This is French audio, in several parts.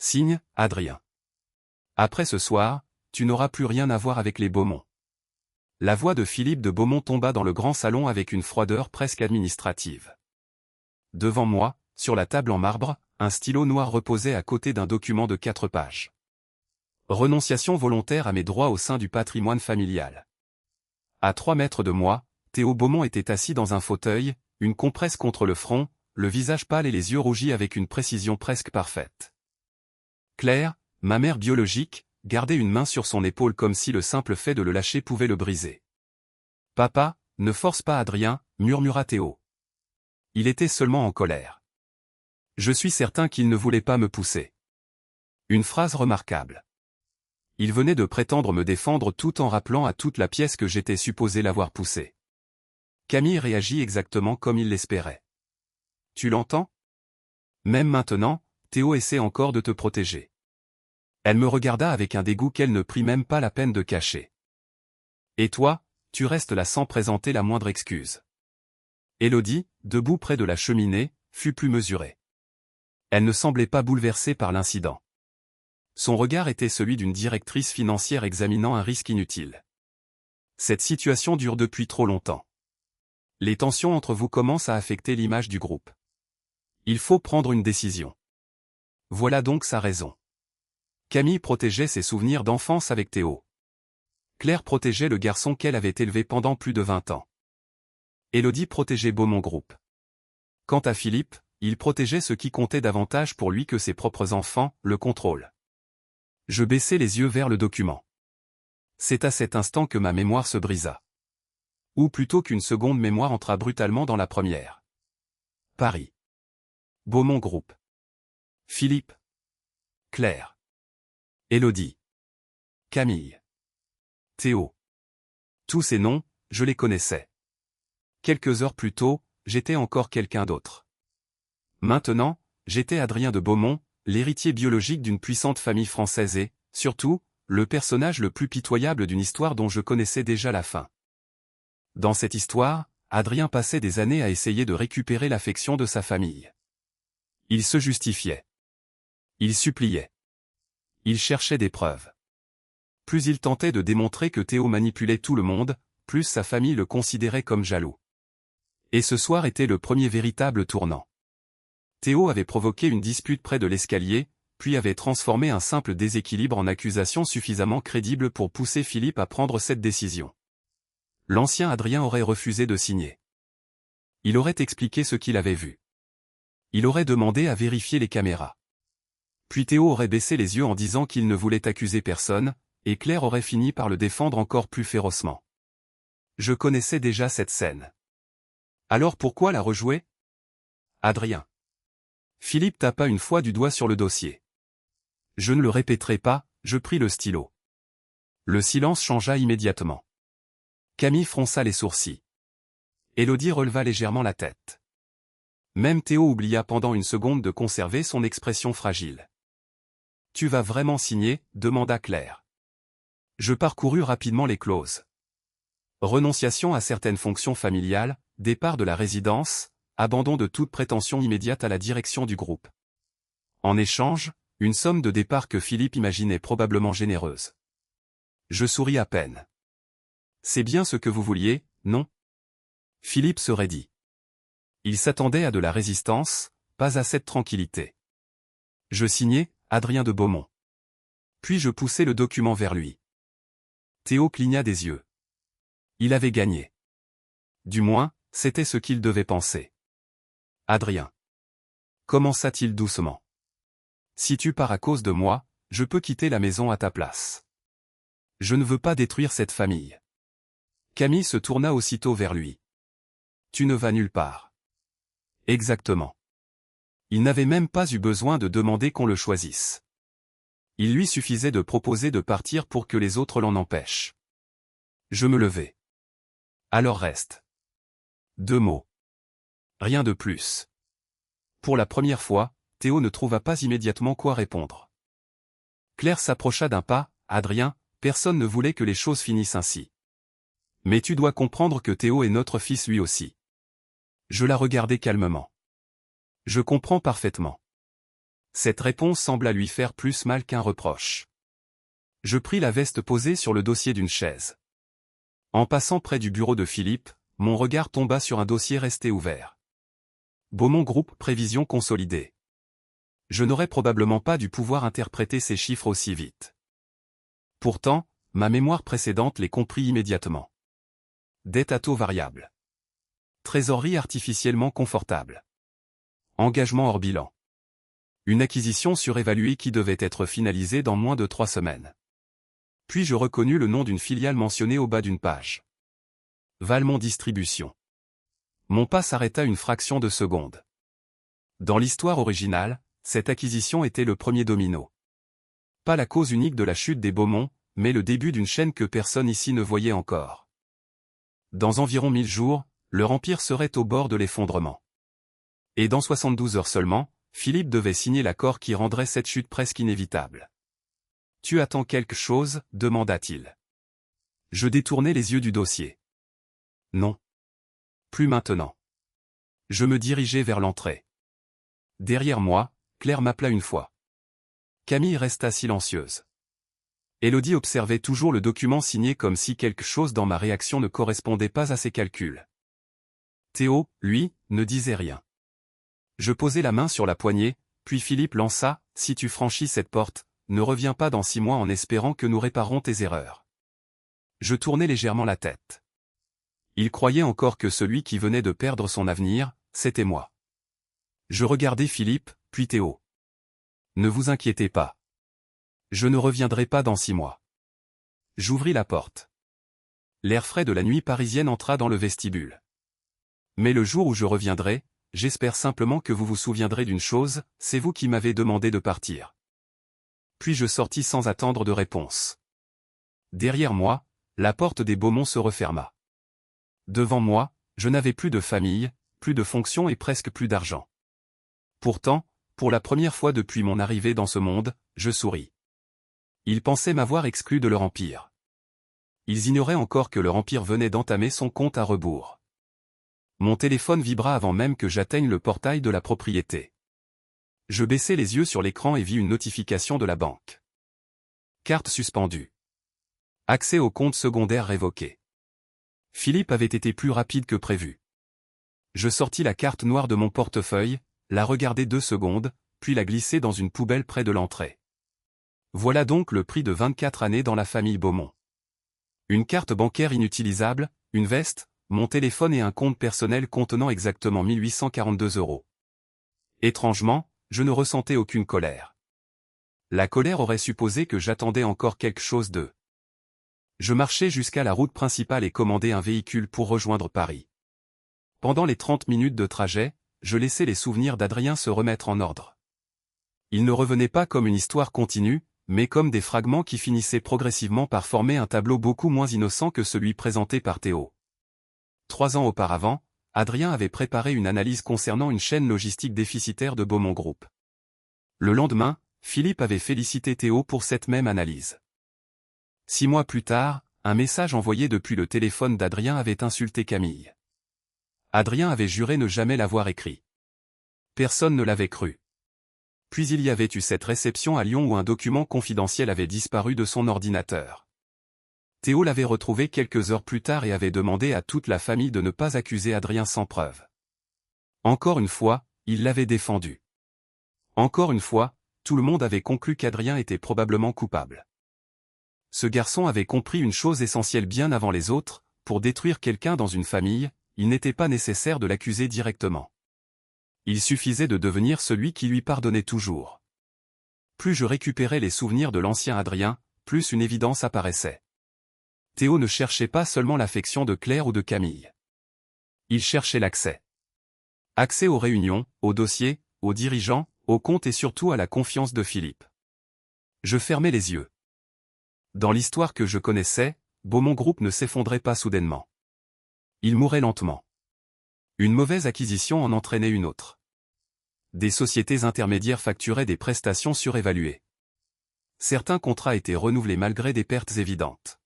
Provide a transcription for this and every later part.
Signe, Adrien. Après ce soir, tu n'auras plus rien à voir avec les Beaumont. La voix de Philippe de Beaumont tomba dans le grand salon avec une froideur presque administrative. Devant moi, sur la table en marbre, un stylo noir reposait à côté d'un document de 4 pages. Renonciation volontaire à mes droits au sein du patrimoine familial. À 3 mètres de moi, Théo Beaumont était assis dans un fauteuil, une compresse contre le front, le visage pâle et les yeux rougis avec une précision presque parfaite. Claire, ma mère biologique, gardait une main sur son épaule comme si le simple fait de le lâcher pouvait le briser. « Papa, ne force pas Adrien, » murmura Théo. Il était seulement en colère. Je suis certain qu'il ne voulait pas me pousser. Une phrase remarquable. Il venait de prétendre me défendre tout en rappelant à toute la pièce que j'étais supposé l'avoir poussé. Camille réagit exactement comme il l'espérait. Tu l'entends? Même maintenant, Théo essaie encore de te protéger. Elle me regarda avec un dégoût qu'elle ne prit même pas la peine de cacher. Et toi, tu restes là sans présenter la moindre excuse. Élodie, debout près de la cheminée, fut plus mesurée. Elle ne semblait pas bouleversée par l'incident. Son regard était celui d'une directrice financière examinant un risque inutile. Cette situation dure depuis trop longtemps. Les tensions entre vous commencent à affecter l'image du groupe. Il faut prendre une décision. Voilà donc sa raison. Camille protégeait ses souvenirs d'enfance avec Théo. Claire protégeait le garçon qu'elle avait élevé pendant plus de 20 ans. Élodie protégeait Beaumont Group. Quant à Philippe, il protégeait ce qui comptait davantage pour lui que ses propres enfants, le contrôle. Je baissai les yeux vers le document. C'est à cet instant que ma mémoire se brisa. Ou plutôt qu'une seconde mémoire entra brutalement dans la première. Paris. Beaumont Group. Philippe. Claire. Élodie. Camille. Théo. Tous ces noms, je les connaissais. Quelques heures plus tôt, j'étais encore quelqu'un d'autre. Maintenant, j'étais Adrien de Beaumont, l'héritier biologique d'une puissante famille française et, surtout, le personnage le plus pitoyable d'une histoire dont je connaissais déjà la fin. Dans cette histoire, Adrien passait des années à essayer de récupérer l'affection de sa famille. Il se justifiait. Il suppliait. Il cherchait des preuves. Plus il tentait de démontrer que Théo manipulait tout le monde, plus sa famille le considérait comme jaloux. Et ce soir était le premier véritable tournant. Théo avait provoqué une dispute près de l'escalier, puis avait transformé un simple déséquilibre en accusation suffisamment crédible pour pousser Philippe à prendre cette décision. L'ancien Adrien aurait refusé de signer. Il aurait expliqué ce qu'il avait vu. Il aurait demandé à vérifier les caméras. Puis Théo aurait baissé les yeux en disant qu'il ne voulait accuser personne, et Claire aurait fini par le défendre encore plus férocement. Je connaissais déjà cette scène. Alors pourquoi la rejouer? Adrien. Philippe tapa une fois du doigt sur le dossier. Je ne le répéterai pas, je pris le stylo. Le silence changea immédiatement. Camille fronça les sourcils. Élodie releva légèrement la tête. Même Théo oublia pendant une seconde de conserver son expression fragile. « Tu vas vraiment signer ?» demanda Claire. Je parcourus rapidement les clauses. Renonciation à certaines fonctions familiales, départ de la résidence, abandon de toute prétention immédiate à la direction du groupe. En échange, une somme de départ que Philippe imaginait probablement généreuse. Je souris à peine. C'est bien ce que vous vouliez, non? Philippe se raidit. Il s'attendait à de la résistance, pas à cette tranquillité. Je signai, Adrien de Beaumont. Puis je poussai le document vers lui. Théo cligna des yeux. Il avait gagné. Du moins, c'était ce qu'il devait penser. Adrien. Commença-t-il doucement. Si tu pars à cause de moi, je peux quitter la maison à ta place. Je ne veux pas détruire cette famille. Camille se tourna aussitôt vers lui. Tu ne vas nulle part. Exactement. Il n'avait même pas eu besoin de demander qu'on le choisisse. Il lui suffisait de proposer de partir pour que les autres l'en empêchent. Je me levai. Alors reste. 2 mots. Rien de plus. Pour la première fois, Théo ne trouva pas immédiatement quoi répondre. Claire s'approcha d'un pas. Adrien, personne ne voulait que les choses finissent ainsi. Mais tu dois comprendre que Théo est notre fils lui aussi. Je la regardai calmement. Je comprends parfaitement. Cette réponse sembla lui faire plus mal qu'un reproche. Je pris la veste posée sur le dossier d'une chaise. En passant près du bureau de Philippe, mon regard tomba sur un dossier resté ouvert. Beaumont Group Prévision consolidée. Je n'aurais probablement pas dû pouvoir interpréter ces chiffres aussi vite. Pourtant, ma mémoire précédente les comprit immédiatement. Dette à taux variable. Trésorerie artificiellement confortable. Engagement hors bilan. Une acquisition surévaluée qui devait être finalisée dans moins de 3 semaines. Puis je reconnus le nom d'une filiale mentionnée au bas d'une page. Valmont Distribution. Mon pas s'arrêta une fraction de seconde. Dans l'histoire originale, cette acquisition était le premier domino. Pas la cause unique de la chute des Beaumont, mais le début d'une chaîne que personne ici ne voyait encore. Dans environ 1000 jours, leur empire serait au bord de l'effondrement. Et dans 72 heures seulement, Philippe devait signer l'accord qui rendrait cette chute presque inévitable. « Tu attends quelque chose ?» demanda-t-il. Je détournai les yeux du dossier. Non. Plus maintenant. Je me dirigeai vers l'entrée. Derrière moi, Claire m'appela une fois. Camille resta silencieuse. Élodie observait toujours le document signé comme si quelque chose dans ma réaction ne correspondait pas à ses calculs. Théo, lui, ne disait rien. Je posai la main sur la poignée, puis Philippe lança « Si tu franchis cette porte, ne reviens pas dans 6 mois en espérant que nous réparons tes erreurs. » Je tournai légèrement la tête. Il croyait encore que celui qui venait de perdre son avenir, c'était moi. Je regardai Philippe, puis Théo. Ne vous inquiétez pas. Je ne reviendrai pas dans 6 mois. J'ouvris la porte. L'air frais de la nuit parisienne entra dans le vestibule. Mais le jour où je reviendrai, j'espère simplement que vous vous souviendrez d'une chose, c'est vous qui m'avez demandé de partir. Puis je sortis sans attendre de réponse. Derrière moi, la porte des Beaumont se referma. Devant moi, je n'avais plus de famille, plus de fonction et presque plus d'argent. Pourtant, pour la première fois depuis mon arrivée dans ce monde, je souris. Ils pensaient m'avoir exclu de leur empire. Ils ignoraient encore que leur empire venait d'entamer son compte à rebours. Mon téléphone vibra avant même que j'atteigne le portail de la propriété. Je baissai les yeux sur l'écran et vis une notification de la banque. Carte suspendue. Accès au compte secondaire révoqué. Philippe avait été plus rapide que prévu. Je sortis la carte noire de mon portefeuille, la regardai 2 secondes, puis la glissai dans une poubelle près de l'entrée. Voilà donc le prix de 24 années dans la famille Beaumont. Une carte bancaire inutilisable, une veste, mon téléphone et un compte personnel contenant exactement 1842 €. Étrangement, je ne ressentais aucune colère. La colère aurait supposé que j'attendais encore quelque chose d'eux. Je marchai jusqu'à la route principale et commandai un véhicule pour rejoindre Paris. Pendant les 30 minutes de trajet, je laissai les souvenirs d'Adrien se remettre en ordre. Ils ne revenaient pas comme une histoire continue, mais comme des fragments qui finissaient progressivement par former un tableau beaucoup moins innocent que celui présenté par Théo. 3 ans auparavant, Adrien avait préparé une analyse concernant une chaîne logistique déficitaire de Beaumont Group. Le lendemain, Philippe avait félicité Théo pour cette même analyse. 6 mois plus tard, un message envoyé depuis le téléphone d'Adrien avait insulté Camille. Adrien avait juré ne jamais l'avoir écrit. Personne ne l'avait cru. Puis il y avait eu cette réception à Lyon où un document confidentiel avait disparu de son ordinateur. Théo l'avait retrouvé quelques heures plus tard et avait demandé à toute la famille de ne pas accuser Adrien sans preuve. Encore une fois, il l'avait défendu. Encore une fois, tout le monde avait conclu qu'Adrien était probablement coupable. Ce garçon avait compris une chose essentielle bien avant les autres, pour détruire quelqu'un dans une famille, il n'était pas nécessaire de l'accuser directement. Il suffisait de devenir celui qui lui pardonnait toujours. Plus je récupérais les souvenirs de l'ancien Adrien, plus une évidence apparaissait. Théo ne cherchait pas seulement l'affection de Claire ou de Camille. Il cherchait l'accès. Accès aux réunions, aux dossiers, aux dirigeants, aux comptes et surtout à la confiance de Philippe. Je fermais les yeux. Dans l'histoire que je connaissais, Beaumont Group ne s'effondrait pas soudainement. Il mourait lentement. Une mauvaise acquisition en entraînait une autre. Des sociétés intermédiaires facturaient des prestations surévaluées. Certains contrats étaient renouvelés malgré des pertes évidentes.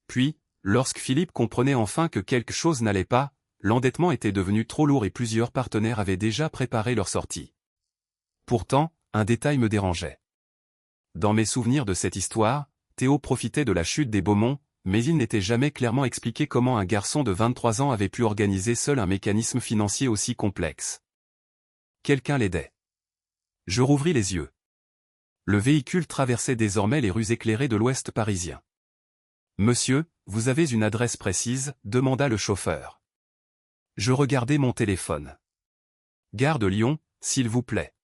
Puis, lorsque Philippe comprenait enfin que quelque chose n'allait pas, l'endettement était devenu trop lourd et plusieurs partenaires avaient déjà préparé leur sortie. Pourtant, un détail me dérangeait. Dans mes souvenirs de cette histoire, Théo profitait de la chute des Beaumont, mais il n'était jamais clairement expliqué comment un garçon de 23 ans avait pu organiser seul un mécanisme financier aussi complexe. Quelqu'un l'aidait. Je rouvris les yeux. Le véhicule traversait désormais les rues éclairées de l'ouest parisien. « Monsieur, vous avez une adresse précise ?» demanda le chauffeur. Je regardai mon téléphone. « Gare de Lyon, s'il vous plaît. »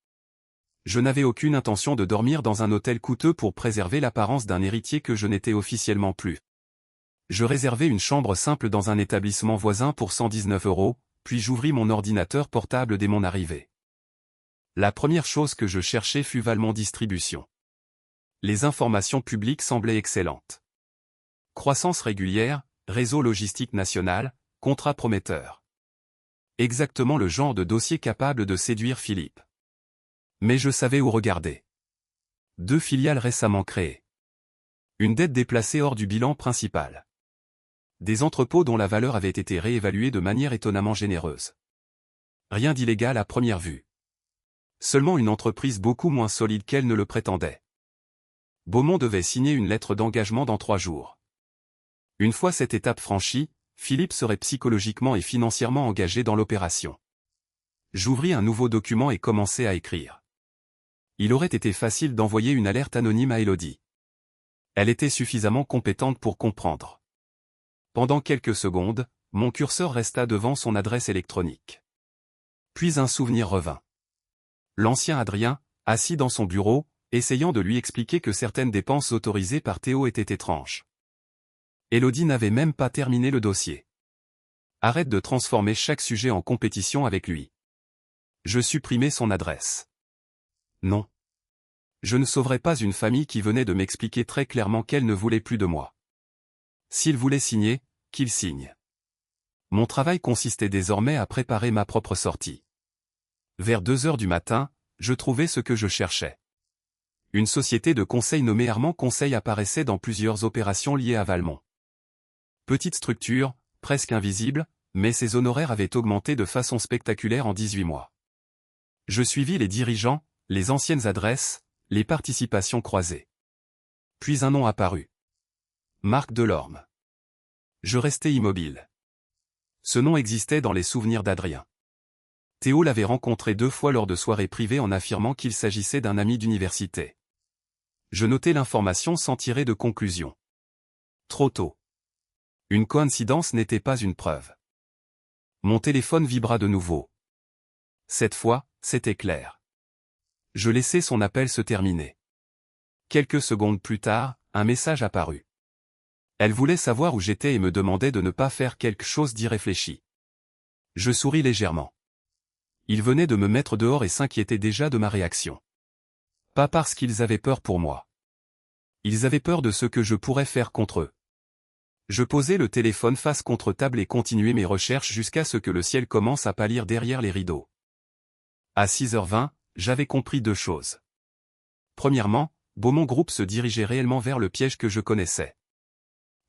Je n'avais aucune intention de dormir dans un hôtel coûteux pour préserver l'apparence d'un héritier que je n'étais officiellement plus. Je réservai une chambre simple dans un établissement voisin pour 119 €, puis j'ouvris mon ordinateur portable dès mon arrivée. La première chose que je cherchais fut Valmont Distribution. Les informations publiques semblaient excellentes. Croissance régulière, réseau logistique national, contrat prometteur. Exactement le genre de dossier capable de séduire Philippe. Mais je savais où regarder. 2 filiales récemment créées. Une dette déplacée hors du bilan principal. Des entrepôts dont la valeur avait été réévaluée de manière étonnamment généreuse. Rien d'illégal à première vue. Seulement une entreprise beaucoup moins solide qu'elle ne le prétendait. Beaumont devait signer une lettre d'engagement dans 3 jours. Une fois cette étape franchie, Philippe serait psychologiquement et financièrement engagé dans l'opération. J'ouvris un nouveau document et commençai à écrire. Il aurait été facile d'envoyer une alerte anonyme à Élodie. Elle était suffisamment compétente pour comprendre. Pendant quelques secondes, mon curseur resta devant son adresse électronique. Puis un souvenir revint. L'ancien Adrien, assis dans son bureau, essayant de lui expliquer que certaines dépenses autorisées par Théo étaient étranges. Élodie n'avait même pas terminé le dossier. Arrête de transformer chaque sujet en compétition avec lui. Je supprimai son adresse. Non. Je ne sauverais pas une famille qui venait de m'expliquer très clairement qu'elle ne voulait plus de moi. S'il voulait signer, qu'il signe. Mon travail consistait désormais à préparer ma propre sortie. Vers 2 heures du matin, je trouvai ce que je cherchais. Une société de conseil nommée Armand Conseil apparaissait dans plusieurs opérations liées à Valmont. Petite structure, presque invisible, mais ses honoraires avaient augmenté de façon spectaculaire en 18 mois. Je suivis les dirigeants, les anciennes adresses, les participations croisées. Puis un nom apparut. Marc Delorme. Je restai immobile. Ce nom existait dans les souvenirs d'Adrien. Théo l'avait rencontré 2 fois lors de soirées privées en affirmant qu'il s'agissait d'un ami d'université. Je notai l'information sans tirer de conclusion. Trop tôt. Une coïncidence n'était pas une preuve. Mon téléphone vibra de nouveau. Cette fois, c'était clair. Je laissai son appel se terminer. Quelques secondes plus tard, un message apparut. Elle voulait savoir où j'étais et me demandait de ne pas faire quelque chose d'irréfléchi. Je souris légèrement. Ils venaient de me mettre dehors et s'inquiétaient déjà de ma réaction. Pas parce qu'ils avaient peur pour moi. Ils avaient peur de ce que je pourrais faire contre eux. Je posai le téléphone face contre table et continuai mes recherches jusqu'à ce que le ciel commence à pâlir derrière les rideaux. À 6h20, j'avais compris 2 choses. Premièrement, Beaumont Group se dirigeait réellement vers le piège que je connaissais.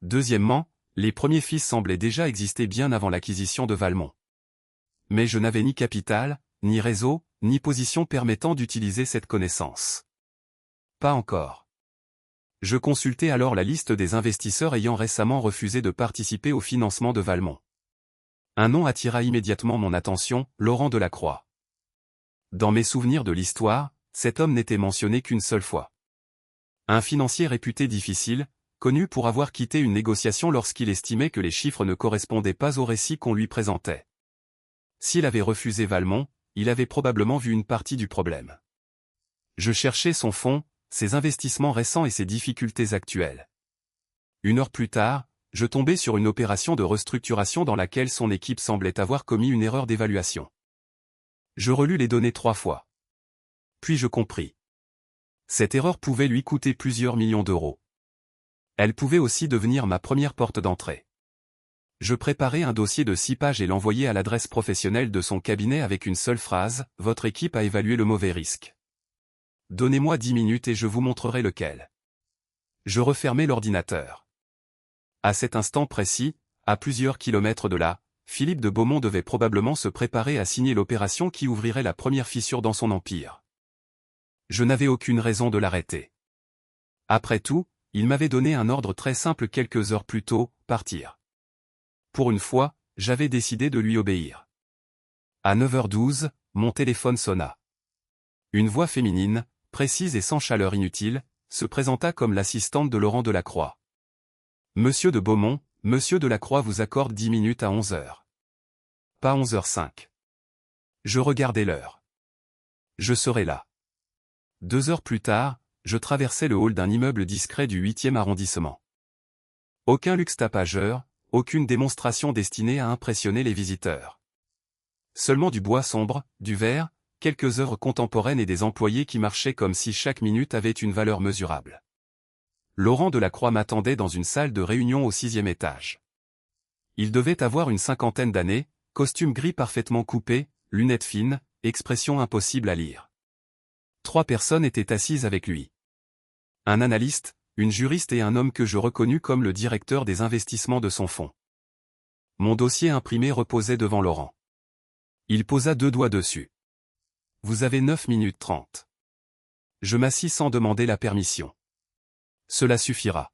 Deuxièmement, les premiers fils semblaient déjà exister bien avant l'acquisition de Valmont. Mais je n'avais ni capital, ni réseau, ni position permettant d'utiliser cette connaissance. Pas encore. Je consultai alors la liste des investisseurs ayant récemment refusé de participer au financement de Valmont. Un nom attira immédiatement mon attention, Laurent Delacroix. Dans mes souvenirs de l'histoire, cet homme n'était mentionné qu'une seule fois. Un financier réputé difficile, connu pour avoir quitté une négociation lorsqu'il estimait que les chiffres ne correspondaient pas au récit qu'on lui présentait. S'il avait refusé Valmont, il avait probablement vu une partie du problème. Je cherchais son fond, ses investissements récents et ses difficultés actuelles. 1 heure plus tard, je tombais sur une opération de restructuration dans laquelle son équipe semblait avoir commis une erreur d'évaluation. Je relus les données 3 fois. Puis je compris. Cette erreur pouvait lui coûter plusieurs millions d'euros. Elle pouvait aussi devenir ma première porte d'entrée. Je préparai un dossier de 6 pages et l'envoyai à l'adresse professionnelle de son cabinet avec une seule phrase, « Votre équipe a évalué le mauvais risque. Donnez-moi 10 minutes et je vous montrerai lequel. » Je refermai l'ordinateur. À cet instant précis, à plusieurs kilomètres de là, Philippe de Beaumont devait probablement se préparer à signer l'opération qui ouvrirait la première fissure dans son empire. Je n'avais aucune raison de l'arrêter. Après tout, il m'avait donné un ordre très simple quelques heures plus tôt, partir. Pour une fois, j'avais décidé de lui obéir. À 9h12, mon téléphone sonna. Une voix féminine, précise et sans chaleur inutile, se présenta comme l'assistante de Laurent Delacroix. Monsieur de Beaumont, Monsieur Delacroix vous accorde 10 minutes à 11h. Pas 11h05. Je regardais l'heure. Je serai là. 2 heures plus tard, je traversais le hall d'un immeuble discret du 8e arrondissement. Aucun luxe tapageur, aucune démonstration destinée à impressionner les visiteurs. Seulement du bois sombre, du verre, quelques œuvres contemporaines et des employés qui marchaient comme si chaque minute avait une valeur mesurable. Laurent Delacroix m'attendait dans une salle de réunion au 6e étage. Il devait avoir une cinquantaine d'années, costume gris parfaitement coupé, lunettes fines, expression impossible à lire. 3 personnes étaient assises avec lui. Un analyste, une juriste et un homme que je reconnus comme le directeur des investissements de son fonds. Mon dossier imprimé reposait devant Laurent. Il posa 2 doigts dessus. Vous avez 9 minutes 30. Je m'assis sans demander la permission. Cela suffira.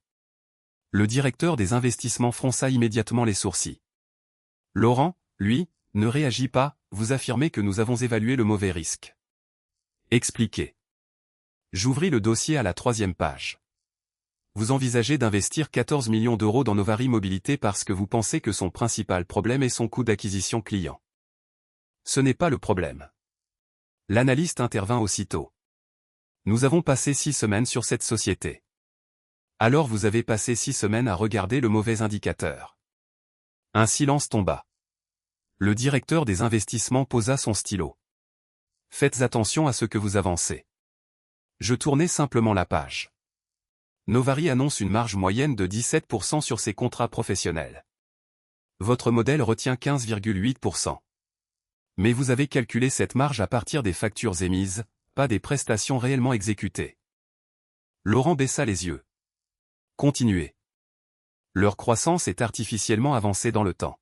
Le directeur des investissements fronça immédiatement les sourcils. Laurent, lui, ne réagit pas, vous affirmez que nous avons évalué le mauvais risque. Expliquez. J'ouvris le dossier à la 3e page. Vous envisagez d'investir 14 millions d'euros dans Novary Mobilité parce que vous pensez que son principal problème est son coût d'acquisition client. Ce n'est pas le problème. L'analyste intervint aussitôt. Nous avons passé 6 semaines sur cette société. Alors vous avez passé 6 semaines à regarder le mauvais indicateur. Un silence tomba. Le directeur des investissements posa son stylo. Faites attention à ce que vous avancez. Je tournai simplement la page. Novary annonce une marge moyenne de 17% sur ses contrats professionnels. Votre modèle retient 15,8%. Mais vous avez calculé cette marge à partir des factures émises, pas des prestations réellement exécutées. Laurent baissa les yeux. Continuez. Leur croissance est artificiellement avancée dans le temps.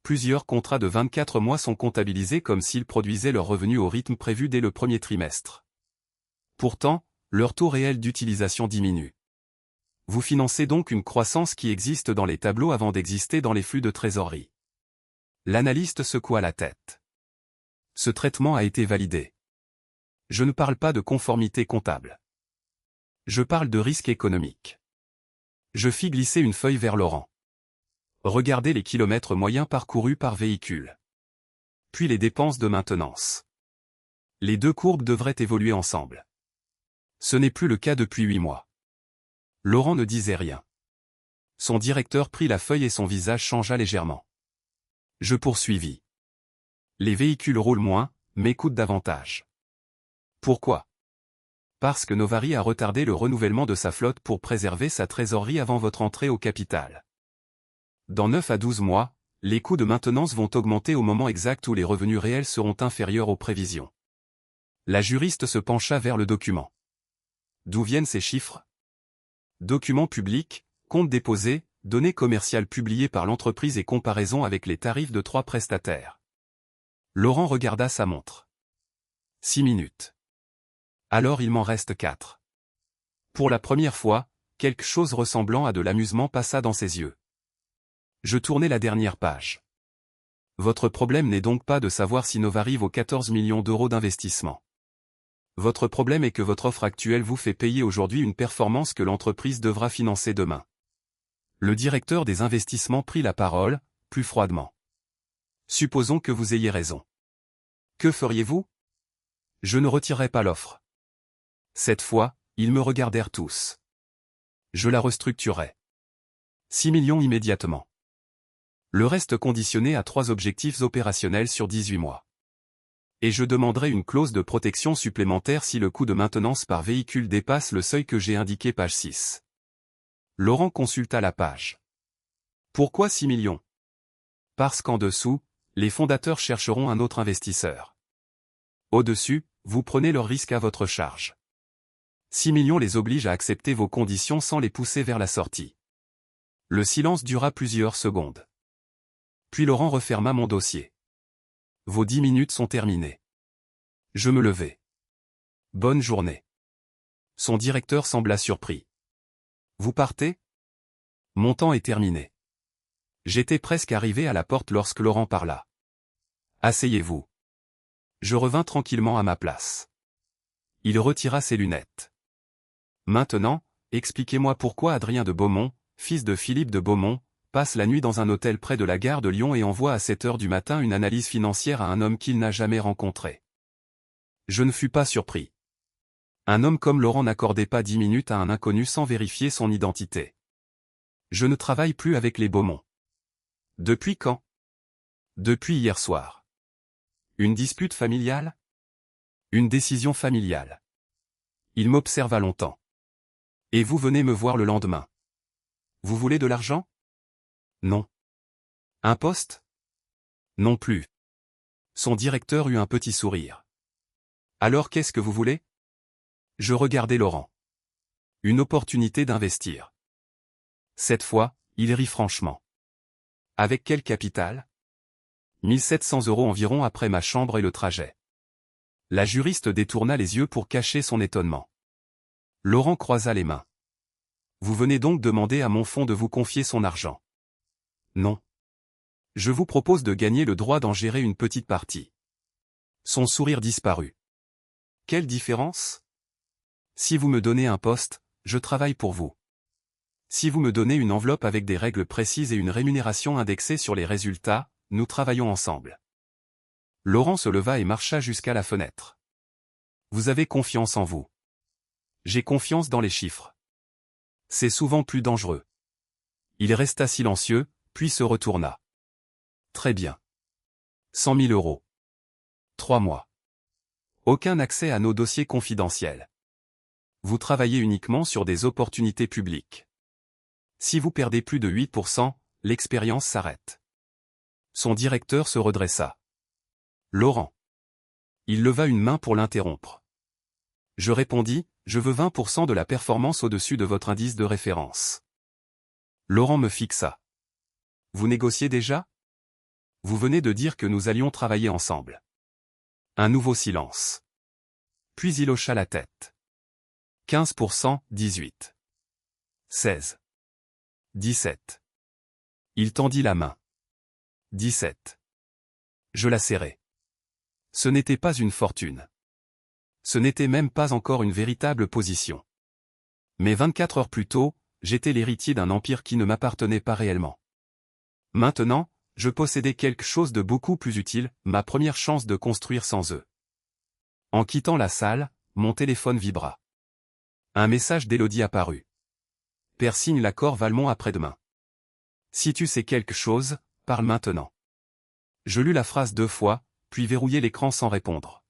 Plusieurs contrats de 24 mois sont comptabilisés comme s'ils produisaient leurs revenus au rythme prévu dès le premier trimestre. Pourtant, leur taux réel d'utilisation diminue. Vous financez donc une croissance qui existe dans les tableaux avant d'exister dans les flux de trésorerie. L'analyste secoua la tête. Ce traitement a été validé. Je ne parle pas de conformité comptable. Je parle de risque économique. Je fis glisser une feuille vers Laurent. Regardez les kilomètres moyens parcourus par véhicule. Puis les dépenses de maintenance. Les 2 courbes devraient évoluer ensemble. Ce n'est plus le cas depuis 8 mois. Laurent ne disait rien. Son directeur prit la feuille et son visage changea légèrement. Je poursuivis. Les véhicules roulent moins, mais coûtent davantage. Pourquoi? Parce que Novary a retardé le renouvellement de sa flotte pour préserver sa trésorerie avant votre entrée au capital. Dans 9 à 12 mois, les coûts de maintenance vont augmenter au moment exact où les revenus réels seront inférieurs aux prévisions. La juriste se pencha vers le document. D'où viennent ces chiffres? Documents publics, comptes déposés, données commerciales publiées par l'entreprise et comparaison avec les tarifs de 3 prestataires. Laurent regarda sa montre. 6 minutes. Alors il m'en reste 4. Pour la première fois, quelque chose ressemblant à de l'amusement passa dans ses yeux. Je tournai la dernière page. Votre problème n'est donc pas de savoir si Novary vaut 14 millions d'euros d'investissement. Votre problème est que votre offre actuelle vous fait payer aujourd'hui une performance que l'entreprise devra financer demain. Le directeur des investissements prit la parole, plus froidement. Supposons que vous ayez raison. Que feriez-vous? Je ne retirerai pas l'offre. Cette fois, ils me regardèrent tous. Je la restructurerai. 6 millions immédiatement. Le reste conditionné à 3 objectifs opérationnels sur 18 mois. Et je demanderai une clause de protection supplémentaire si le coût de maintenance par véhicule dépasse le seuil que j'ai indiqué page 6. Laurent consulta la page. Pourquoi 6 millions? Parce qu'en dessous, les fondateurs chercheront un autre investisseur. Au-dessus, vous prenez leur risque à votre charge. 6 millions les oblige à accepter vos conditions sans les pousser vers la sortie. Le silence dura plusieurs secondes. Puis Laurent referma mon dossier. Vos 10 minutes sont terminées. Je me levai. Bonne journée. Son directeur sembla surpris. Vous partez? Mon temps est terminé. J'étais presque arrivé à la porte lorsque Laurent parla. Asseyez-vous. Je revins tranquillement à ma place. Il retira ses lunettes. Maintenant, expliquez-moi pourquoi Adrien de Beaumont, fils de Philippe de Beaumont, passe la nuit dans un hôtel près de la gare de Lyon et envoie à 7 heures du matin une analyse financière à un homme qu'il n'a jamais rencontré. Je ne fus pas surpris. Un homme comme Laurent n'accordait pas 10 minutes à un inconnu sans vérifier son identité. Je ne travaille plus avec les Beaumont. Depuis quand? Depuis hier soir. Une dispute familiale? Une décision familiale. Il m'observa longtemps. Et vous venez me voir le lendemain. Vous voulez de l'argent? Non. Un poste? Non plus. Son directeur eut un petit sourire. Alors qu'est-ce que vous voulez? Je regardai Laurent. Une opportunité d'investir. Cette fois, il rit franchement. Avec quel capital? 1700 € environ après ma chambre et le trajet. La juriste détourna les yeux pour cacher son étonnement. Laurent croisa les mains. Vous venez donc demander à mon fonds de vous confier son argent? Non. Je vous propose de gagner le droit d'en gérer une petite partie. Son sourire disparut. Quelle différence? Si vous me donnez un poste, je travaille pour vous. Si vous me donnez une enveloppe avec des règles précises et une rémunération indexée sur les résultats, nous travaillons ensemble. Laurent se leva et marcha jusqu'à la fenêtre. Vous avez confiance en vous. J'ai confiance dans les chiffres. C'est souvent plus dangereux. Il resta silencieux, puis se retourna. Très bien. 100 000 €. 3 mois. Aucun accès à nos dossiers confidentiels. Vous travaillez uniquement sur des opportunités publiques. Si vous perdez plus de 8%, l'expérience s'arrête. Son directeur se redressa. Laurent. Il leva une main pour l'interrompre. Je répondis, je veux 20% de la performance au-dessus de votre indice de référence. Laurent me fixa. Vous négociez déjà? Vous venez de dire que nous allions travailler ensemble. Un nouveau silence. Puis il hocha la tête. 15%, 18. 16. 17. Il tendit la main. 17. Je la serrai. Ce n'était pas une fortune. Ce n'était même pas encore une véritable position. Mais 24 heures plus tôt, j'étais l'héritier d'un empire qui ne m'appartenait pas réellement. Maintenant, je possédais quelque chose de beaucoup plus utile, ma première chance de construire sans eux. En quittant la salle, mon téléphone vibra. Un message d'Élodie apparut. Père signe l'accord Valmont après-demain. Si tu sais quelque chose, parle maintenant. Je lus la phrase 2 fois, puis verrouillai l'écran sans répondre.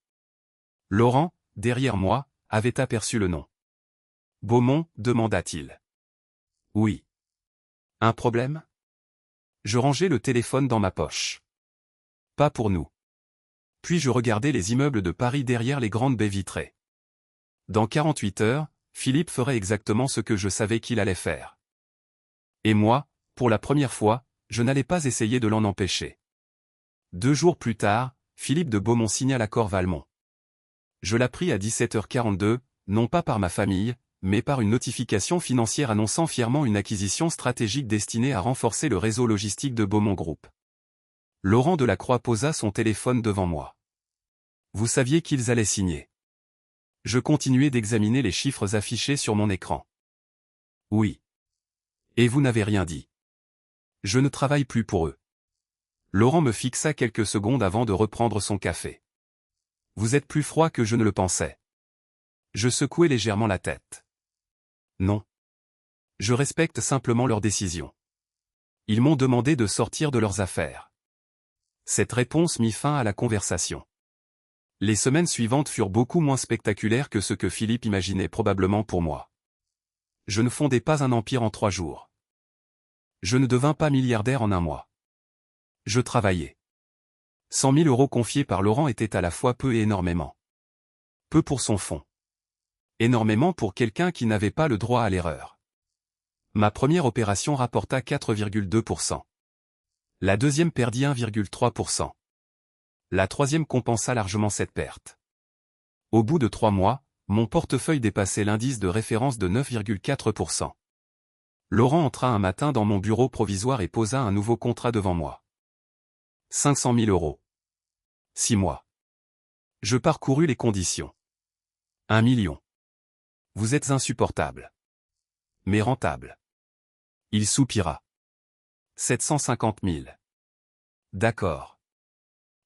Laurent, derrière moi, avait aperçu le nom. Beaumont, demanda-t-il. Oui. Un problème? Je rangeai le téléphone dans ma poche. Pas pour nous. Puis je regardai les immeubles de Paris derrière les grandes baies vitrées. Dans 48 heures, Philippe ferait exactement ce que je savais qu'il allait faire. Et moi, pour la première fois, je n'allais pas essayer de l'en empêcher. 2 jours plus tard, Philippe de Beaumont signa l'accord Valmont. Je l'appris à 17h42, non pas par ma famille, mais par une notification financière annonçant fièrement une acquisition stratégique destinée à renforcer le réseau logistique de Beaumont Group. Laurent Delacroix posa son téléphone devant moi. Vous saviez qu'ils allaient signer. Je continuais d'examiner les chiffres affichés sur mon écran. Oui. Et vous n'avez rien dit. Je ne travaille plus pour eux. Laurent me fixa quelques secondes avant de reprendre son café. Vous êtes plus froid que je ne le pensais. Je secouai légèrement la tête. Non. Je respecte simplement leurs décisions. Ils m'ont demandé de sortir de leurs affaires. Cette réponse mit fin à la conversation. Les semaines suivantes furent beaucoup moins spectaculaires que ce que Philippe imaginait probablement pour moi. Je ne fondai pas un empire en 3 jours. Je ne devins pas milliardaire en un mois. Je travaillais. 100 000 € confiés par Laurent étaient à la fois peu et énormément. Peu pour son fonds. Énormément pour quelqu'un qui n'avait pas le droit à l'erreur. Ma première opération rapporta 4,2%. La deuxième perdit 1,3%. La troisième compensa largement cette perte. Au bout de 3 mois, Mon portefeuille dépassait l'indice de référence de 9,4%. Laurent entra un matin dans mon bureau provisoire et posa un nouveau contrat devant moi. 500 000 euros. 6 mois. Je parcourus les conditions. 1 million. Vous êtes insupportable. Mais rentable. Il soupira. 750 000. D'accord.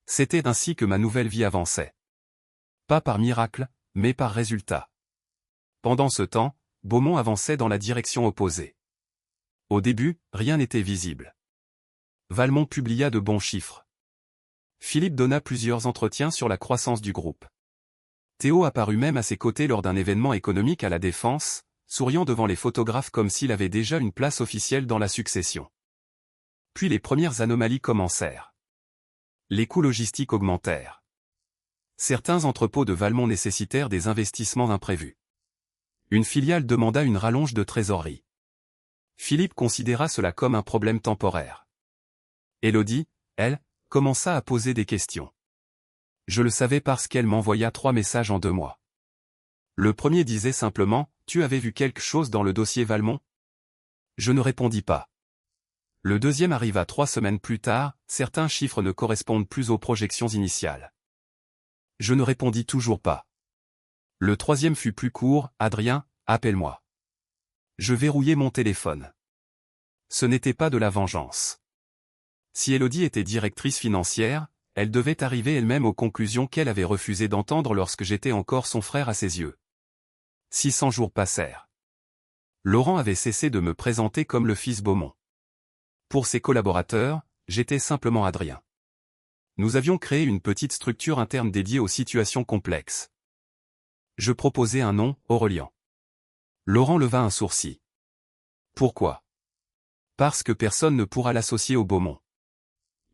C'était ainsi que ma nouvelle vie avançait. Pas par miracle, mais par résultat. Pendant ce temps, Beaumont avançait dans la direction opposée. Au début, rien n'était visible. Valmont publia de bons chiffres. Philippe donna plusieurs entretiens sur la croissance du groupe. Théo apparut même à ses côtés lors d'un événement économique à la Défense, souriant devant les photographes comme s'il avait déjà une place officielle dans la succession. Puis les premières anomalies commencèrent. Les coûts logistiques augmentèrent. Certains entrepôts de Valmont nécessitèrent des investissements imprévus. Une filiale demanda une rallonge de trésorerie. Philippe considéra cela comme un problème temporaire. Élodie, elle, commença à poser des questions. Je le savais parce qu'elle m'envoya 3 messages en 2 mois. Le premier disait simplement « Tu avais vu quelque chose dans le dossier Valmont ?» Je ne répondis pas. Le deuxième arriva 3 semaines plus tard, certains chiffres ne correspondent plus aux projections initiales. Je ne répondis toujours pas. Le troisième fut plus court, « Adrien, appelle-moi. » Je verrouillai mon téléphone. Ce n'était pas de la vengeance. Si Élodie était directrice financière, elle devait arriver elle-même aux conclusions qu'elle avait refusé d'entendre lorsque j'étais encore son frère à ses yeux. 600 jours passèrent. Laurent avait cessé de me présenter comme le fils Beaumont. Pour ses collaborateurs, j'étais simplement Adrien. Nous avions créé une petite structure interne dédiée aux situations complexes. Je proposai un nom, Aurélien. Laurent leva un sourcil. Pourquoi? Parce que personne ne pourra l'associer au Beaumont.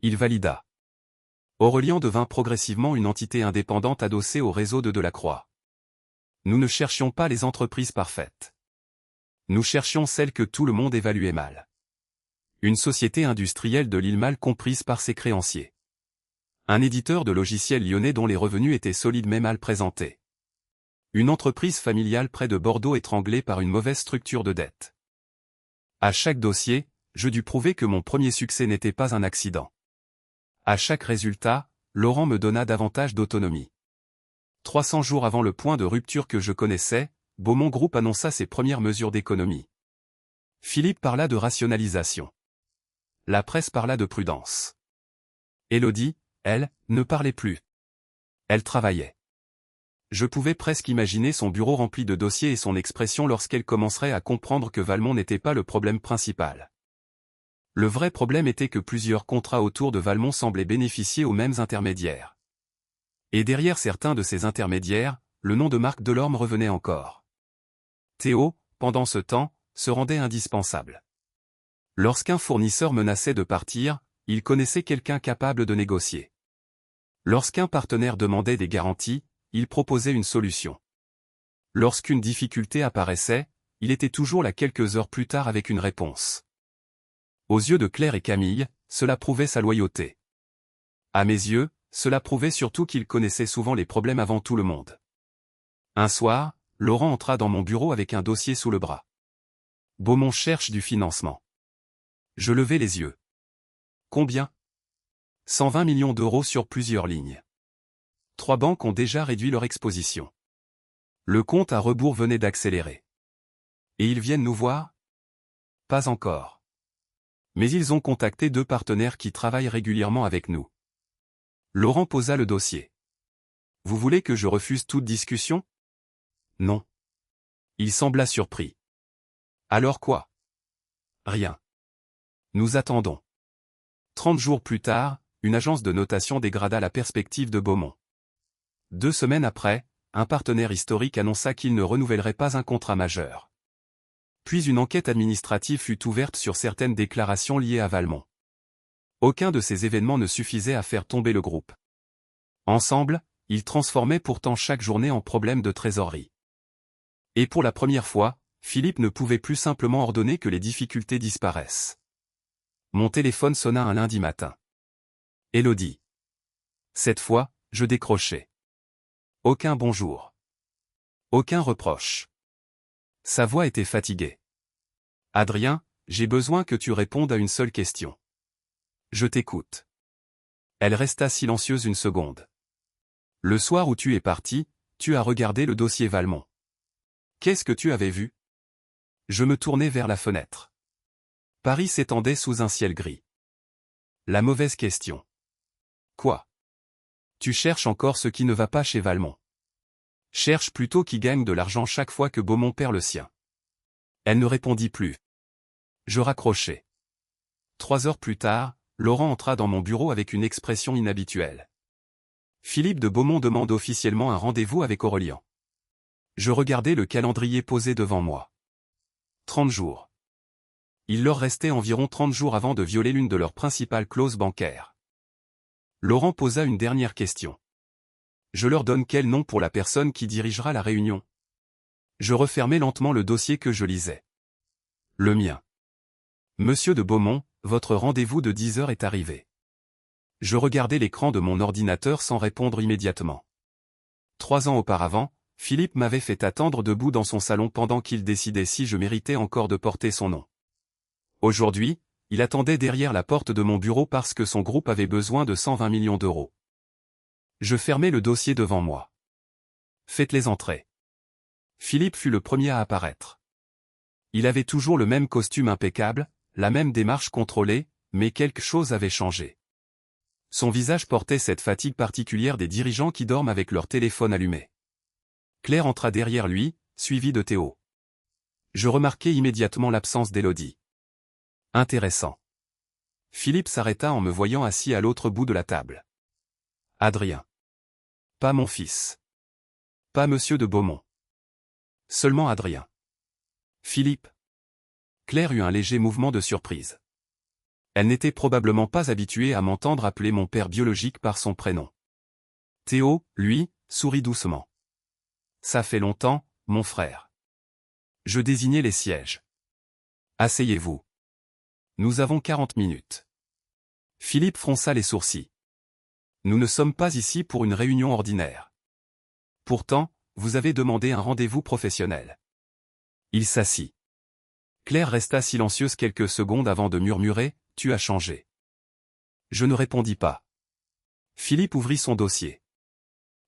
Il valida. Aurélien devint progressivement une entité indépendante adossée au réseau de Delacroix. Nous ne cherchions pas les entreprises parfaites. Nous cherchions celles que tout le monde évaluait mal. Une société industrielle de Lille mal comprise par ses créanciers. Un éditeur de logiciels lyonnais dont les revenus étaient solides mais mal présentés. Une entreprise familiale près de Bordeaux étranglée par une mauvaise structure de dette. À chaque dossier, je dus prouver que mon premier succès n'était pas un accident. À chaque résultat, Laurent me donna davantage d'autonomie. 300 jours avant le point de rupture que je connaissais, Beaumont Group annonça ses premières mesures d'économie. Philippe parla de rationalisation. La presse parla de prudence. Élodie, elle, ne parlait plus. Elle travaillait. Je pouvais presque imaginer son bureau rempli de dossiers et son expression lorsqu'elle commencerait à comprendre que Valmont n'était pas le problème principal. Le vrai problème était que plusieurs contrats autour de Valmont semblaient bénéficier aux mêmes intermédiaires. Et derrière certains de ces intermédiaires, le nom de Marc Delorme revenait encore. Théo, pendant ce temps, se rendait indispensable. Lorsqu'un fournisseur menaçait de partir, il connaissait quelqu'un capable de négocier. Lorsqu'un partenaire demandait des garanties, il proposait une solution. Lorsqu'une difficulté apparaissait, il était toujours là quelques heures plus tard avec une réponse. Aux yeux de Claire et Camille, cela prouvait sa loyauté. À mes yeux, cela prouvait surtout qu'il connaissait souvent les problèmes avant tout le monde. Un soir, Laurent entra dans mon bureau avec un dossier sous le bras. Beaumont cherche du financement. Je levai les yeux. Combien? 120 millions d'euros sur plusieurs lignes. 3 banques ont déjà réduit leur exposition. Le compte à rebours venait d'accélérer. Et ils viennent nous voir? Pas encore. Mais ils ont contacté 2 partenaires qui travaillent régulièrement avec nous. Laurent posa le dossier. Vous voulez que je refuse toute discussion? Non. Il sembla surpris. Alors quoi? Rien. Nous attendons. 30 jours plus tard, une agence de notation dégrada la perspective de Beaumont. 2 semaines après, un partenaire historique annonça qu'il ne renouvellerait pas un contrat majeur. Puis une enquête administrative fut ouverte sur certaines déclarations liées à Valmont. Aucun de ces événements ne suffisait à faire tomber le groupe. Ensemble, ils transformaient pourtant chaque journée en problème de trésorerie. Et pour la première fois, Philippe ne pouvait plus simplement ordonner que les difficultés disparaissent. Mon téléphone sonna un lundi matin. Élodie. Cette fois, je décrochai. Aucun bonjour. Aucun reproche. Sa voix était fatiguée. Adrien, j'ai besoin que tu répondes à une seule question. Je t'écoute. Elle resta silencieuse une seconde. Le soir où tu es parti, tu as regardé le dossier Valmont. Qu'est-ce que tu avais vu? Je me tournai vers la fenêtre. Paris s'étendait sous un ciel gris. La mauvaise question. Quoi? Tu cherches encore ce qui ne va pas chez Valmont. Cherche plutôt qui gagne de l'argent chaque fois que Beaumont perd le sien. Elle ne répondit plus. Je raccrochai. 3 heures plus tard, Laurent entra dans mon bureau avec une expression inhabituelle. Philippe de Beaumont demande officiellement un rendez-vous avec Aurélien. Je regardai le calendrier posé devant moi. 30 jours. Il leur restait environ 30 jours avant de violer l'une de leurs principales clauses bancaires. Laurent posa une dernière question. Je leur donne quel nom pour la personne qui dirigera la réunion? Je refermai lentement le dossier que je lisais. Le mien. Monsieur de Beaumont, votre rendez-vous de 10 heures est arrivé. Je regardai l'écran de mon ordinateur sans répondre immédiatement. 3 ans auparavant, Philippe m'avait fait attendre debout dans son salon pendant qu'il décidait si je méritais encore de porter son nom. Aujourd'hui, il attendait derrière la porte de mon bureau parce que son groupe avait besoin de 120 millions d'euros. Je fermai le dossier devant moi. Faites-les entrer. Philippe fut le premier à apparaître. Il avait toujours le même costume impeccable, la même démarche contrôlée, mais quelque chose avait changé. Son visage portait cette fatigue particulière des dirigeants qui dorment avec leur téléphone allumé. Claire entra derrière lui, suivie de Théo. Je remarquai immédiatement l'absence d'Élodie. Intéressant. Philippe s'arrêta en me voyant assis à l'autre bout de la table. Adrien. Pas mon fils. Pas monsieur de Beaumont. Seulement Adrien. Philippe. Claire eut un léger mouvement de surprise. Elle n'était probablement pas habituée à m'entendre appeler mon père biologique par son prénom. Théo, lui, sourit doucement. Ça fait longtemps, mon frère. Je désignai les sièges. Asseyez-vous. Nous avons 40 minutes. Philippe fronça les sourcils. Nous ne sommes pas ici pour une réunion ordinaire. Pourtant, vous avez demandé un rendez-vous professionnel. Il s'assit. Claire resta silencieuse quelques secondes avant de murmurer, « Tu as changé ». Je ne répondis pas. Philippe ouvrit son dossier.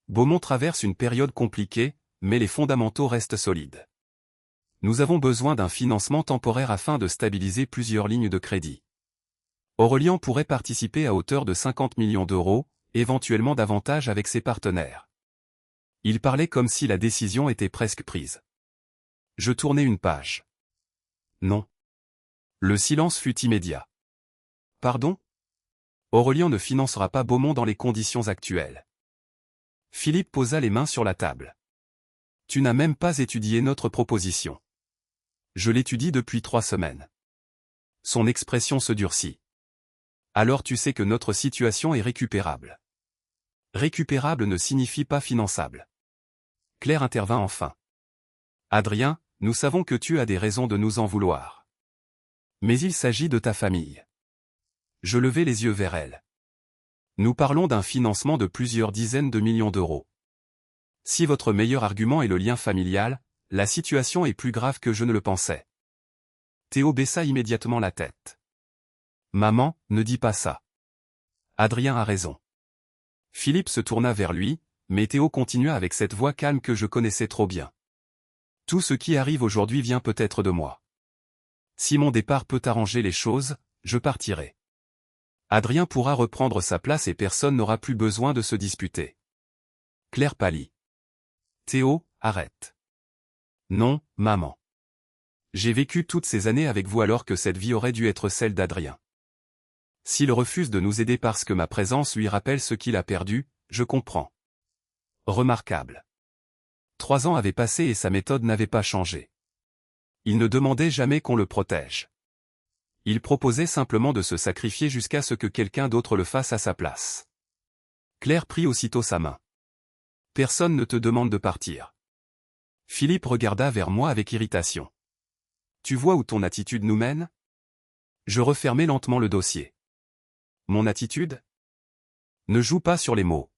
Beaumont traverse une période compliquée, mais les fondamentaux restent solides. Nous avons besoin d'un financement temporaire afin de stabiliser plusieurs lignes de crédit. Aurélien pourrait participer à hauteur de 50 millions d'euros, éventuellement davantage avec ses partenaires. Il parlait comme si la décision était presque prise. Je tournai une page. Non. Le silence fut immédiat. Pardon? Aurélien ne financera pas Beaumont dans les conditions actuelles. Philippe posa les mains sur la table. Tu n'as même pas étudié notre proposition. Je l'étudie depuis 3 semaines. Son expression se durcit. Alors tu sais que notre situation est récupérable. Récupérable ne signifie pas finançable. Claire intervint enfin. Adrien, nous savons que tu as des raisons de nous en vouloir. Mais il s'agit de ta famille. Je levai les yeux vers elle. Nous parlons d'un financement de plusieurs dizaines de millions d'euros. Si votre meilleur argument est le lien familial, la situation est plus grave que je ne le pensais. Théo baissa immédiatement la tête. Maman, ne dis pas ça. Adrien a raison. Philippe se tourna vers lui, mais Théo continua avec cette voix calme que je connaissais trop bien. Tout ce qui arrive aujourd'hui vient peut-être de moi. Si mon départ peut arranger les choses, je partirai. Adrien pourra reprendre sa place et personne n'aura plus besoin de se disputer. Claire pâlit. Théo, arrête. Non, maman. J'ai vécu toutes ces années avec vous alors que cette vie aurait dû être celle d'Adrien. S'il refuse de nous aider parce que ma présence lui rappelle ce qu'il a perdu, je comprends. Remarquable. 3 ans avaient passé et sa méthode n'avait pas changé. Il ne demandait jamais qu'on le protège. Il proposait simplement de se sacrifier jusqu'à ce que quelqu'un d'autre le fasse à sa place. Claire prit aussitôt sa main. Personne ne te demande de partir. Philippe regarda vers moi avec irritation. Tu vois où ton attitude nous mène? Je refermai lentement le dossier. Mon attitude? Ne joue pas sur les mots.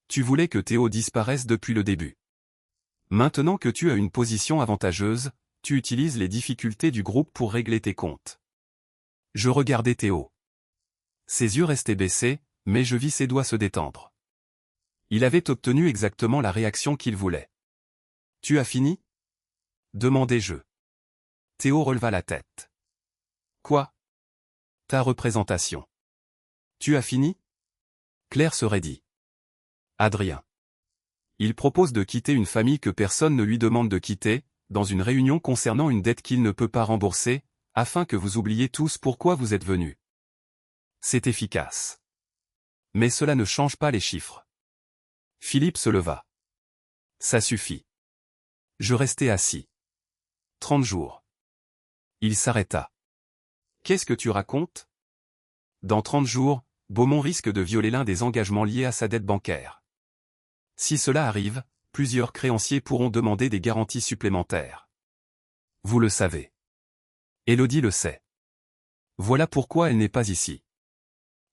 Tu voulais que Théo disparaisse depuis le début. Maintenant que tu as une position avantageuse, tu utilises les difficultés du groupe pour régler tes comptes. Je regardais Théo. Ses yeux restaient baissés, mais je vis ses doigts se détendre. Il avait obtenu exactement la réaction qu'il voulait. « Tu as fini ?» demandai-je. Théo releva la tête. « Quoi ? Ta représentation. Tu as fini ? » Claire se raidit. « Adrien. Il propose de quitter une famille que personne ne lui demande de quitter, dans une réunion concernant une dette qu'il ne peut pas rembourser, afin que vous oubliez tous pourquoi vous êtes venus. C'est efficace. Mais cela ne change pas les chiffres. » Philippe se leva. « Ça suffit. » Je restai assis. 30 jours. Il s'arrêta. « Qu'est-ce que tu racontes ? Dans 30 jours, Beaumont risque de violer l'un des engagements liés à sa dette bancaire. Si cela arrive, plusieurs créanciers pourront demander des garanties supplémentaires. Vous le savez. Élodie le sait. Voilà pourquoi elle n'est pas ici.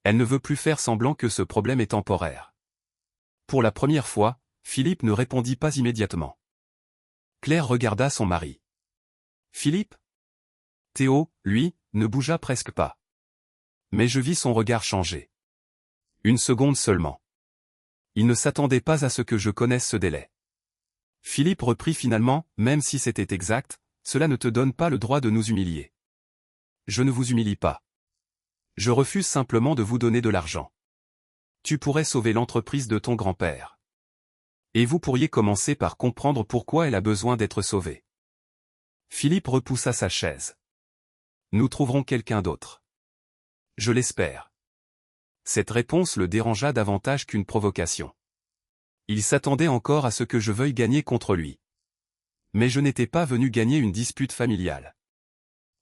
Elle ne veut plus faire semblant que ce problème est temporaire. » Pour la première fois, Philippe ne répondit pas immédiatement. Claire regarda son mari. « Philippe ?» Théo, lui, ne bougea presque pas. Mais je vis son regard changer. Une seconde seulement. Il ne s'attendait pas à ce que je connaisse ce délai. Philippe reprit finalement, même si c'était exact, « Cela ne te donne pas le droit de nous humilier. » Je ne vous humilie pas. Je refuse simplement de vous donner de l'argent. Tu pourrais sauver l'entreprise de ton grand-père. Et vous pourriez commencer par comprendre pourquoi elle a besoin d'être sauvée. Philippe repoussa sa chaise. Nous trouverons quelqu'un d'autre. Je l'espère. Cette réponse le dérangea davantage qu'une provocation. Il s'attendait encore à ce que je veuille gagner contre lui. Mais je n'étais pas venu gagner une dispute familiale.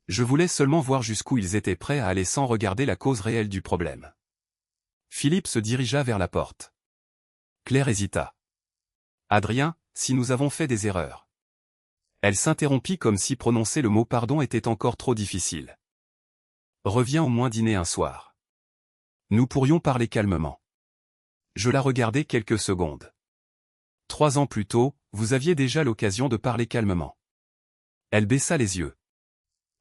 Je voulais seulement voir jusqu'où ils étaient prêts à aller sans regarder la cause réelle du problème. Philippe se dirigea vers la porte. Claire hésita. « Adrien, si nous avons fait des erreurs. » Elle s'interrompit comme si prononcer le mot pardon était encore trop difficile. « Reviens au moins dîner un soir. Nous pourrions parler calmement. » Je la regardai quelques secondes. 3 ans plus tôt, vous aviez déjà l'occasion de parler calmement. Elle baissa les yeux.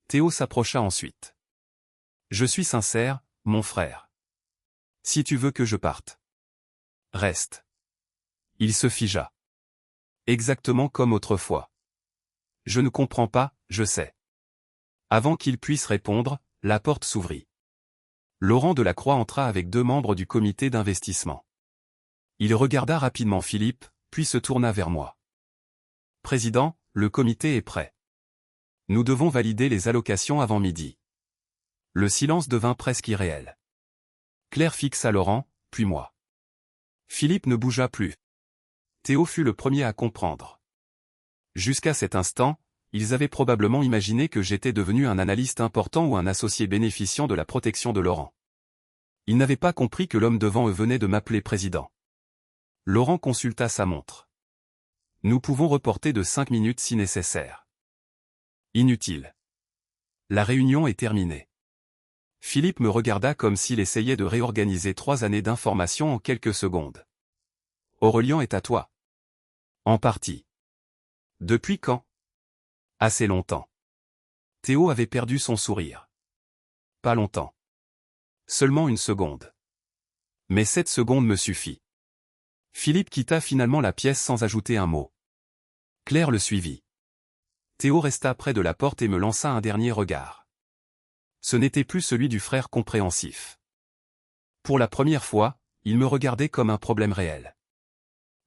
Théo s'approcha ensuite. « Je suis sincère, mon frère. Si tu veux que je parte. Reste. » Il se figea. Exactement comme autrefois. « Je ne comprends pas, je sais. » Avant qu'il puisse répondre, la porte s'ouvrit. Laurent Delacroix entra avec 2 membres du comité d'investissement. Il regarda rapidement Philippe, puis se tourna vers moi. « Président, le comité est prêt. Nous devons valider les allocations avant midi. » Le silence devint presque irréel. Claire fixa Laurent, puis moi. Philippe ne bougea plus. Théo fut le premier à comprendre. Jusqu'à cet instant, ils avaient probablement imaginé que j'étais devenu un analyste important ou un associé bénéficiant de la protection de Laurent. Ils n'avaient pas compris que l'homme devant eux venait de m'appeler président. Laurent consulta sa montre. « Nous pouvons reporter de 5 minutes si nécessaire. » Inutile. La réunion est terminée. Philippe me regarda comme s'il essayait de réorganiser 3 années d'information en quelques secondes. « Aurélien est à toi. »« En partie. »« Depuis quand ? » ?»« Assez longtemps. » Théo avait perdu son sourire. « Pas longtemps. Seulement 1 seconde. » Mais 7 secondes me suffit. Philippe quitta finalement la pièce sans ajouter un mot. Claire le suivit. Théo resta près de la porte et me lança un dernier regard. Ce n'était plus celui du frère compréhensif. Pour la première fois, il me regardait comme un problème réel.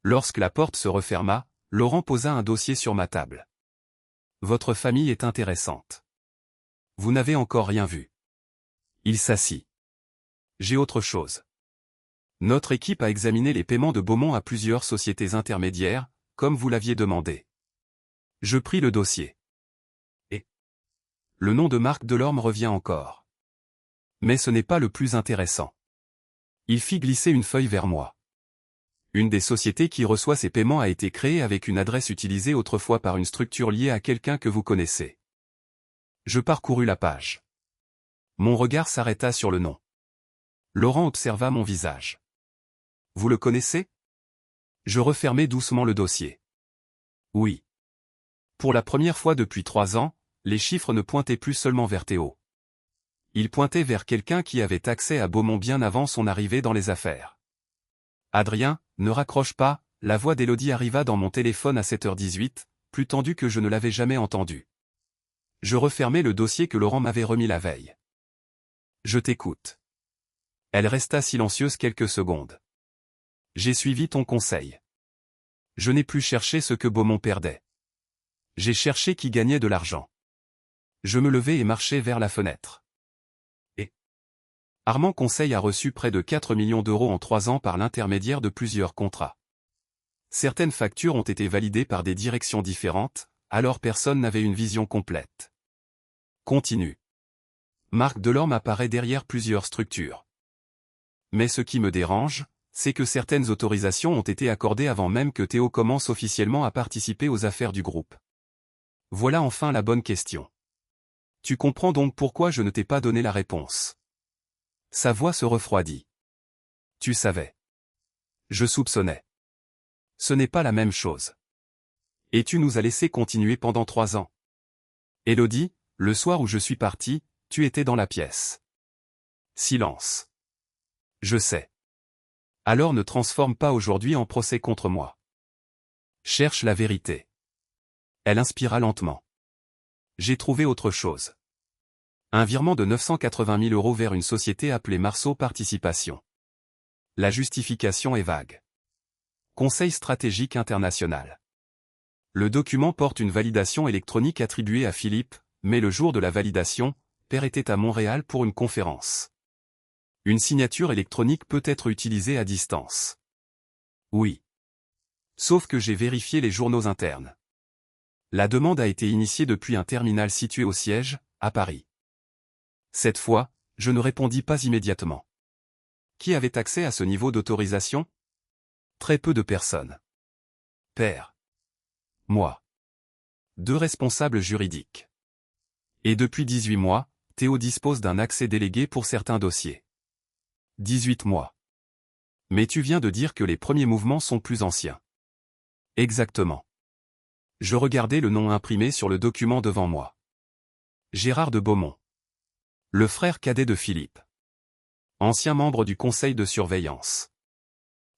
Lorsque la porte se referma, Laurent posa un dossier sur ma table. « Votre famille est intéressante. Vous n'avez encore rien vu. » Il s'assit. « J'ai autre chose. Notre équipe a examiné les paiements de Beaumont à plusieurs sociétés intermédiaires, comme vous l'aviez demandé. » Je pris le dossier. Et le nom de Marc Delorme revient encore. Mais ce n'est pas le plus intéressant. Il fit glisser une feuille vers moi. Une des sociétés qui reçoit ces paiements a été créée avec une adresse utilisée autrefois par une structure liée à quelqu'un que vous connaissez. Je parcourus la page. Mon regard s'arrêta sur le nom. Laurent observa mon visage. « Vous le connaissez ?» Je refermai doucement le dossier. Oui. Pour la première fois depuis 3 ans, les chiffres ne pointaient plus seulement vers Théo. Ils pointaient vers quelqu'un qui avait accès à Beaumont bien avant son arrivée dans les affaires. Adrien, ne raccroche pas, la voix d'Élodie arriva dans mon téléphone à 7h18, plus tendue que je ne l'avais jamais entendue. Je refermai le dossier que Laurent m'avait remis la veille. Je t'écoute. Elle resta silencieuse quelques secondes. J'ai suivi ton conseil. Je n'ai plus cherché ce que Beaumont perdait. J'ai cherché qui gagnait de l'argent. Je me levai et marchai vers la fenêtre. Et Armand Conseil a reçu près de 4 millions d'euros en 3 ans par l'intermédiaire de plusieurs contrats. Certaines factures ont été validées par des directions différentes, alors personne n'avait une vision complète. Continue. Marc Delorme apparaît derrière plusieurs structures. Mais ce qui me dérange, c'est que certaines autorisations ont été accordées avant même que Théo commence officiellement à participer aux affaires du groupe. Voilà enfin la bonne question. Tu comprends donc pourquoi je ne t'ai pas donné la réponse. Sa voix se refroidit. Tu savais. Je soupçonnais. Ce n'est pas la même chose. Et tu nous as laissé continuer pendant 3 ans. Élodie, le soir où je suis parti, tu étais dans la pièce. Silence. Je sais. Alors ne transforme pas aujourd'hui en procès contre moi. Cherche la vérité. Elle inspira lentement. J'ai trouvé autre chose. Un virement de 980 000 € vers une société appelée Marceau Participation. La justification est vague. Conseil stratégique international. Le document porte une validation électronique attribuée à Philippe, mais le jour de la validation, Père était à Montréal pour une conférence. Une signature électronique peut être utilisée à distance. Oui. Sauf que j'ai vérifié les journaux internes. La demande a été initiée depuis un terminal situé au siège, à Paris. Cette fois, je ne répondis pas immédiatement. Qui avait accès à ce niveau d'autorisation? Très peu de personnes. Père. Moi. 2 responsables juridiques. Et depuis 18 mois, Théo dispose d'un accès délégué pour certains dossiers. 18 mois. Mais tu viens de dire que les premiers mouvements sont plus anciens. Exactement. Je regardais le nom imprimé sur le document devant moi. Gérard de Beaumont. Le frère cadet de Philippe. Ancien membre du conseil de surveillance.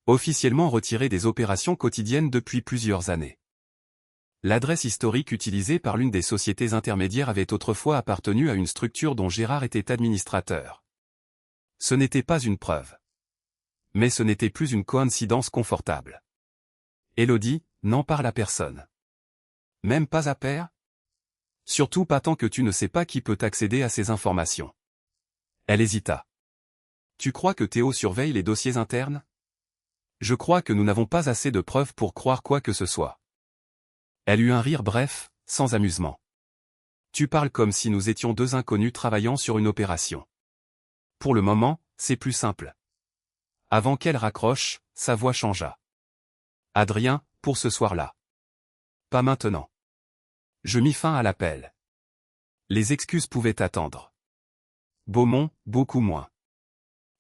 Officiellement retiré des opérations quotidiennes depuis plusieurs années. L'adresse historique utilisée par l'une des sociétés intermédiaires avait autrefois appartenu à une structure dont Gérard était administrateur. Ce n'était pas une preuve. Mais ce n'était plus une coïncidence confortable. Élodie, n'en parle à personne. Même pas à Père? Surtout pas tant que tu ne sais pas qui peut accéder à ces informations. Elle hésita. Tu crois que Théo surveille les dossiers internes? Je crois que nous n'avons pas assez de preuves pour croire quoi que ce soit. Elle eut un rire bref, sans amusement. Tu parles comme si nous étions 2 inconnus travaillant sur une opération. Pour le moment, c'est plus simple. Avant qu'elle raccroche, sa voix changea. Adrien, pour ce soir-là. Pas maintenant. Je mis fin à l'appel. Les excuses pouvaient attendre. Beaumont, beaucoup moins.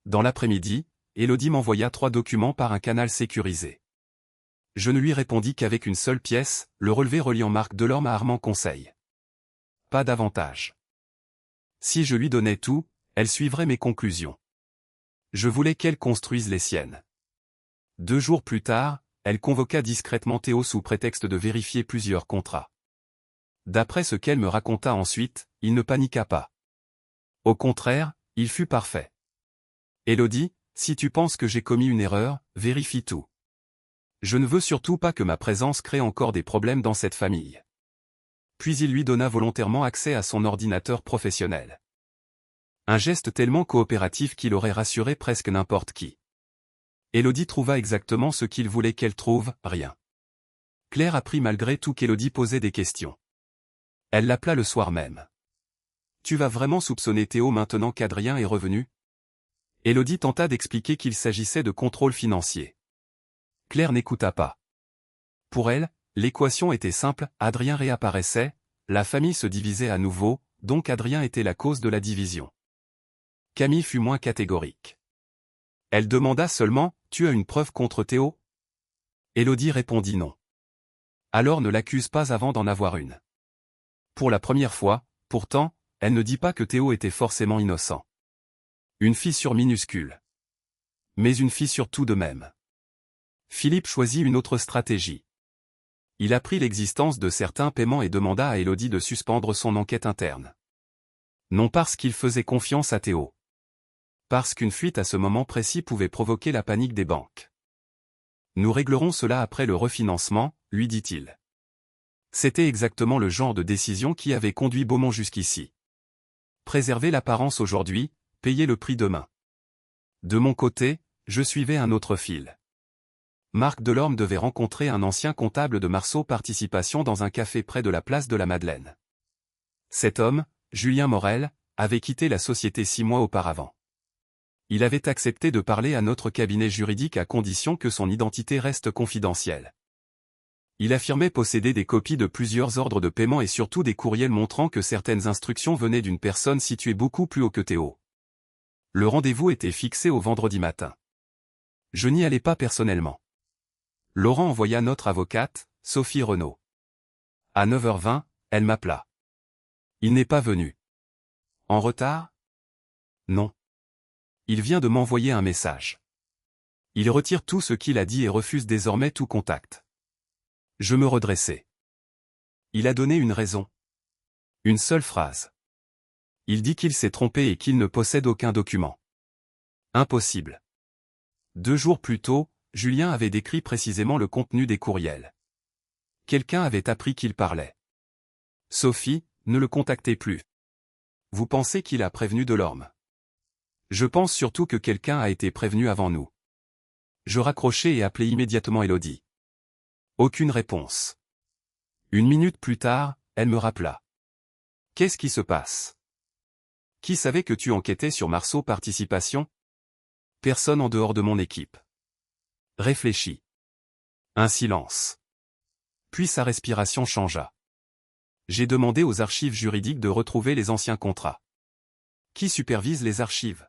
Dans l'après-midi, Élodie m'envoya 3 documents par un canal sécurisé. Je ne lui répondis qu'avec une seule pièce, le relevé reliant Marc Delorme à Armand Conseil. Pas davantage. Si je lui donnais tout, elle suivrait mes conclusions. Je voulais qu'elle construise les siennes. 2 jours plus tard, elle convoqua discrètement Théo sous prétexte de vérifier plusieurs contrats. D'après ce qu'elle me raconta ensuite, il ne paniqua pas. Au contraire, il fut parfait. Élodie, si tu penses que j'ai commis une erreur, vérifie tout. Je ne veux surtout pas que ma présence crée encore des problèmes dans cette famille. Puis il lui donna volontairement accès à son ordinateur professionnel. Un geste tellement coopératif qu'il aurait rassuré presque n'importe qui. Élodie trouva exactement ce qu'il voulait qu'elle trouve, rien. Claire apprit malgré tout qu'Élodie posait des questions. Elle l'appela le soir même. Tu vas vraiment soupçonner Théo maintenant qu'Adrien est revenu? Élodie tenta d'expliquer qu'il s'agissait de contrôle financier. Claire n'écouta pas. Pour elle, l'équation était simple, Adrien réapparaissait, la famille se divisait à nouveau, donc Adrien était la cause de la division. Camille fut moins catégorique. Elle demanda seulement, tu as une preuve contre Théo? Élodie répondit non. Alors ne l'accuse pas avant d'en avoir une. Pour la première fois, pourtant, elle ne dit pas que Théo était forcément innocent. Une fissure minuscule. Mais une fissure tout de même. Philippe choisit une autre stratégie. Il apprit l'existence de certains paiements et demanda à Élodie de suspendre son enquête interne. Non parce qu'il faisait confiance à Théo. Parce qu'une fuite à ce moment précis pouvait provoquer la panique des banques. Nous réglerons cela après le refinancement, lui dit-il. C'était exactement le genre de décision qui avait conduit Beaumont jusqu'ici. Préserver l'apparence aujourd'hui, payer le prix demain. De mon côté, je suivais un autre fil. Marc Delorme devait rencontrer un ancien comptable de Marceau Participation dans un café près de la place de la Madeleine. Cet homme, Julien Morel, avait quitté la société 6 mois auparavant. Il avait accepté de parler à notre cabinet juridique à condition que son identité reste confidentielle. Il affirmait posséder des copies de plusieurs ordres de paiement et surtout des courriels montrant que certaines instructions venaient d'une personne située beaucoup plus haut que Théo. Le rendez-vous était fixé au vendredi matin. Je n'y allais pas personnellement. Laurent envoya notre avocate, Sophie Renaud. À 9h20, elle m'appela. Il n'est pas venu. En retard? Non. Il vient de m'envoyer un message. Il retire tout ce qu'il a dit et refuse désormais tout contact. Je me redressai. Il a donné une raison. Une seule phrase. Il dit qu'il s'est trompé et qu'il ne possède aucun document. Impossible. 2 jours plus tôt, Julien avait décrit précisément le contenu des courriels. Quelqu'un avait appris qu'il parlait. Sophie, ne le contactez plus. Vous pensez qu'il a prévenu Delorme? Je pense surtout que quelqu'un a été prévenu avant nous. Je raccrochai et appelai immédiatement Élodie. Aucune réponse. 1 minute plus tard, elle me rappela. Qu'est-ce qui se passe? Qui savait que tu enquêtais sur Marceau Participation? Personne en dehors de mon équipe. Réfléchis. Un silence. Puis sa respiration changea. J'ai demandé aux archives juridiques de retrouver les anciens contrats. Qui supervise les archives?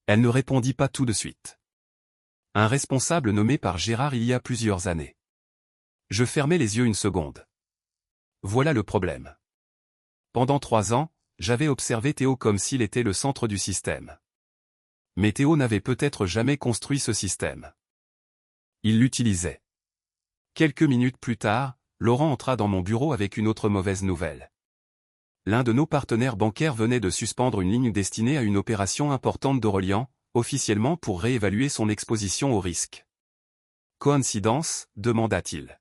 Elle ne répondit pas tout de suite. Un responsable nommé par Gérard il y a plusieurs années. Je fermai les yeux une seconde. Voilà le problème. Pendant 3 ans, j'avais observé Théo comme s'il était le centre du système. Mais Théo n'avait peut-être jamais construit ce système. Il l'utilisait. Quelques minutes plus tard, Laurent entra dans mon bureau avec une autre mauvaise nouvelle. L'un de nos partenaires bancaires venait de suspendre une ligne destinée à une opération importante d'Aurelian, officiellement pour réévaluer son exposition au risque. Coïncidence, demanda-t-il.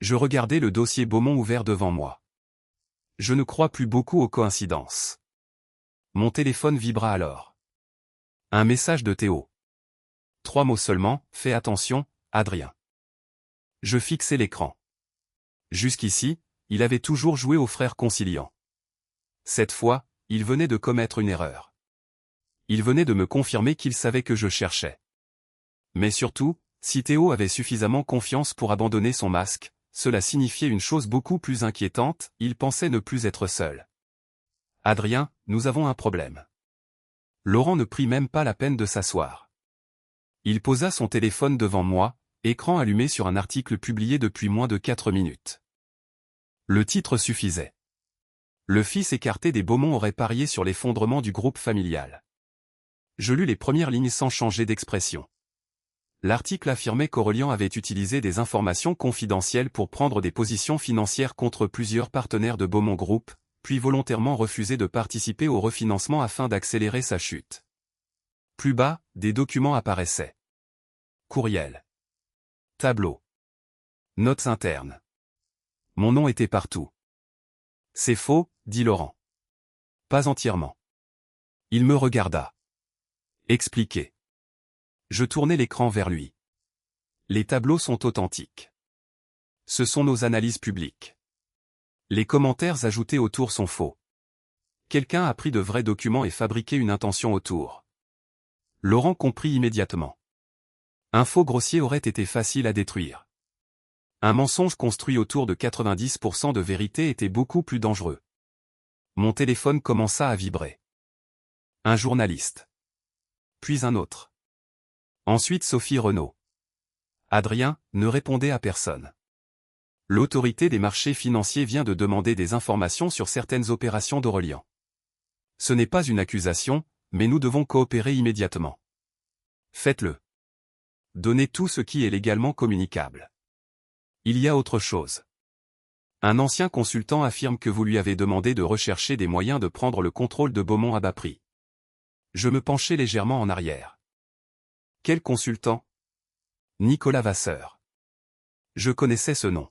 Je regardais le dossier Beaumont ouvert devant moi. Je ne crois plus beaucoup aux coïncidences. Mon téléphone vibra alors. Un message de Théo. 3 mots seulement, fais attention, Adrien. Je fixai l'écran. Jusqu'ici, il avait toujours joué au frère conciliant. Cette fois, il venait de commettre une erreur. Il venait de me confirmer qu'il savait que je cherchais. Mais surtout, si Théo avait suffisamment confiance pour abandonner son masque, cela signifiait une chose beaucoup plus inquiétante, il pensait ne plus être seul. Adrien, nous avons un problème. Laurent ne prit même pas la peine de s'asseoir. Il posa son téléphone devant moi, écran allumé sur un article publié depuis moins de 4 minutes. Le titre suffisait. Le fils écarté des Beaumont aurait parié sur l'effondrement du groupe familial. Je lus les premières lignes sans changer d'expression. L'article affirmait qu'Aurelian avait utilisé des informations confidentielles pour prendre des positions financières contre plusieurs partenaires de Beaumont Group, puis volontairement refusé de participer au refinancement afin d'accélérer sa chute. Plus bas, des documents apparaissaient. Courriel. Tableau. Notes internes. Mon nom était partout. C'est faux, dit Laurent. Pas entièrement. Il me regarda. Expliquez. Je tournai l'écran vers lui. Les tableaux sont authentiques. Ce sont nos analyses publiques. Les commentaires ajoutés autour sont faux. Quelqu'un a pris de vrais documents et fabriqué une intention autour. Laurent comprit immédiatement. Un faux grossier aurait été facile à détruire. Un mensonge construit autour de 90% de vérité était beaucoup plus dangereux. Mon téléphone commença à vibrer. Un journaliste. Puis un autre. Ensuite Sophie Renaud. Adrien ne répondait à personne. L'autorité des marchés financiers vient de demander des informations sur certaines opérations d'Aurelian. Ce n'est pas une accusation, mais nous devons coopérer immédiatement. Faites-le. Donnez tout ce qui est légalement communicable. Il y a autre chose. Un ancien consultant affirme que vous lui avez demandé de rechercher des moyens de prendre le contrôle de Beaumont à bas prix. Je me penchai légèrement en arrière. Quel consultant? Nicolas Vasseur. Je connaissais ce nom.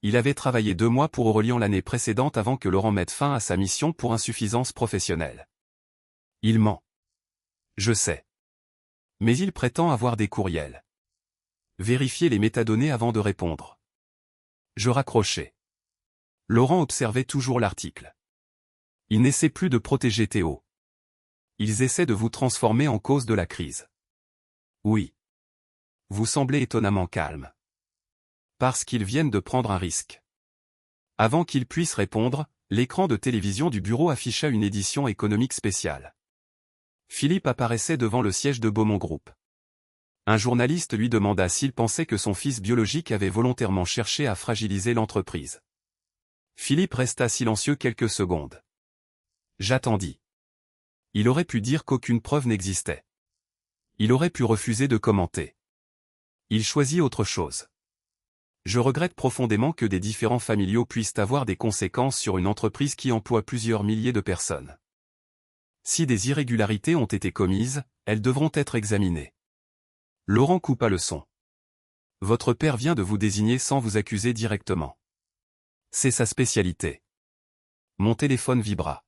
Il avait travaillé 2 mois pour Aurelian l'année précédente avant que Laurent mette fin à sa mission pour insuffisance professionnelle. Il ment. Je sais. Mais il prétend avoir des courriels. Vérifiez les métadonnées avant de répondre. Je raccrochai. Laurent observait toujours l'article. Ils n'essaient plus de protéger Théo. Ils essaient de vous transformer en cause de la crise. Oui. Vous semblez étonnamment calme. Parce qu'ils viennent de prendre un risque. Avant qu'il puisse répondre, l'écran de télévision du bureau afficha une édition économique spéciale. Philippe apparaissait devant le siège de Beaumont Group. Un journaliste lui demanda s'il pensait que son fils biologique avait volontairement cherché à fragiliser l'entreprise. Philippe resta silencieux quelques secondes. J'attendis. Il aurait pu dire qu'aucune preuve n'existait. Il aurait pu refuser de commenter. Il choisit autre chose. Je regrette profondément que des différends familiaux puissent avoir des conséquences sur une entreprise qui emploie plusieurs milliers de personnes. Si des irrégularités ont été commises, elles devront être examinées. Laurent coupa le son. Votre père vient de vous désigner sans vous accuser directement. C'est sa spécialité. Mon téléphone vibra.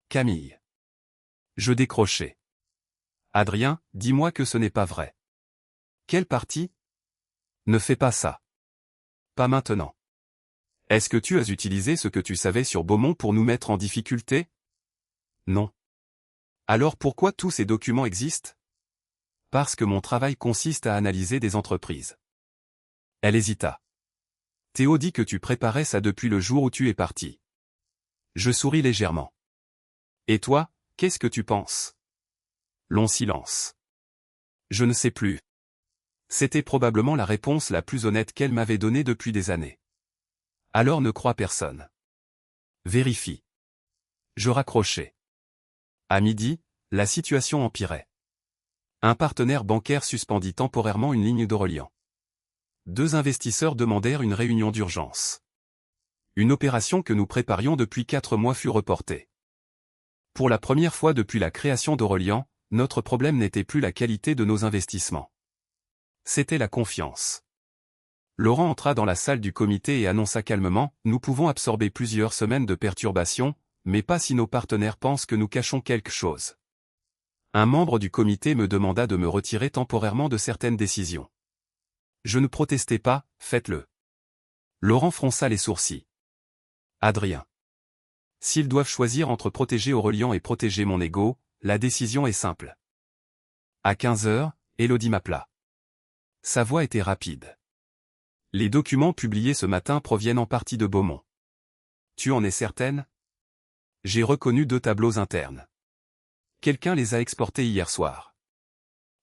Camille. Je décrochai. Adrien, dis-moi que ce n'est pas vrai. Quelle partie? Ne fais pas ça. Pas maintenant. Est-ce que tu as utilisé ce que tu savais sur Beaumont pour nous mettre en difficulté? Non. Alors pourquoi tous ces documents existent? Parce que mon travail consiste à analyser des entreprises. Elle hésita. Théo dit que tu préparais ça depuis le jour où tu es parti. Je souris légèrement. Et toi, qu'est-ce que tu penses? Long silence. Je ne sais plus. C'était probablement la réponse la plus honnête qu'elle m'avait donnée depuis des années. Alors ne crois personne. Vérifie. Je raccrochai. À midi, la situation empirait. Un partenaire bancaire suspendit temporairement une ligne d'Aurelian. 2 investisseurs demandèrent une réunion d'urgence. Une opération que nous préparions depuis 4 mois fut reportée. Pour la première fois depuis la création d'Aurelian, notre problème n'était plus la qualité de nos investissements. C'était la confiance. Laurent entra dans la salle du comité et annonça calmement, nous pouvons absorber plusieurs semaines de perturbations, mais pas si nos partenaires pensent que nous cachons quelque chose. Un membre du comité me demanda de me retirer temporairement de certaines décisions. Je ne protestais pas, faites-le. Laurent fronça les sourcils. Adrien. S'ils doivent choisir entre protéger Aurelian et protéger mon ego, la décision est simple. À 15 heures, Élodie m'appela. Sa voix était rapide. Les documents publiés ce matin proviennent en partie de Beaumont. Tu en es certaine? J'ai reconnu 2 tableaux internes. Quelqu'un les a exportés hier soir.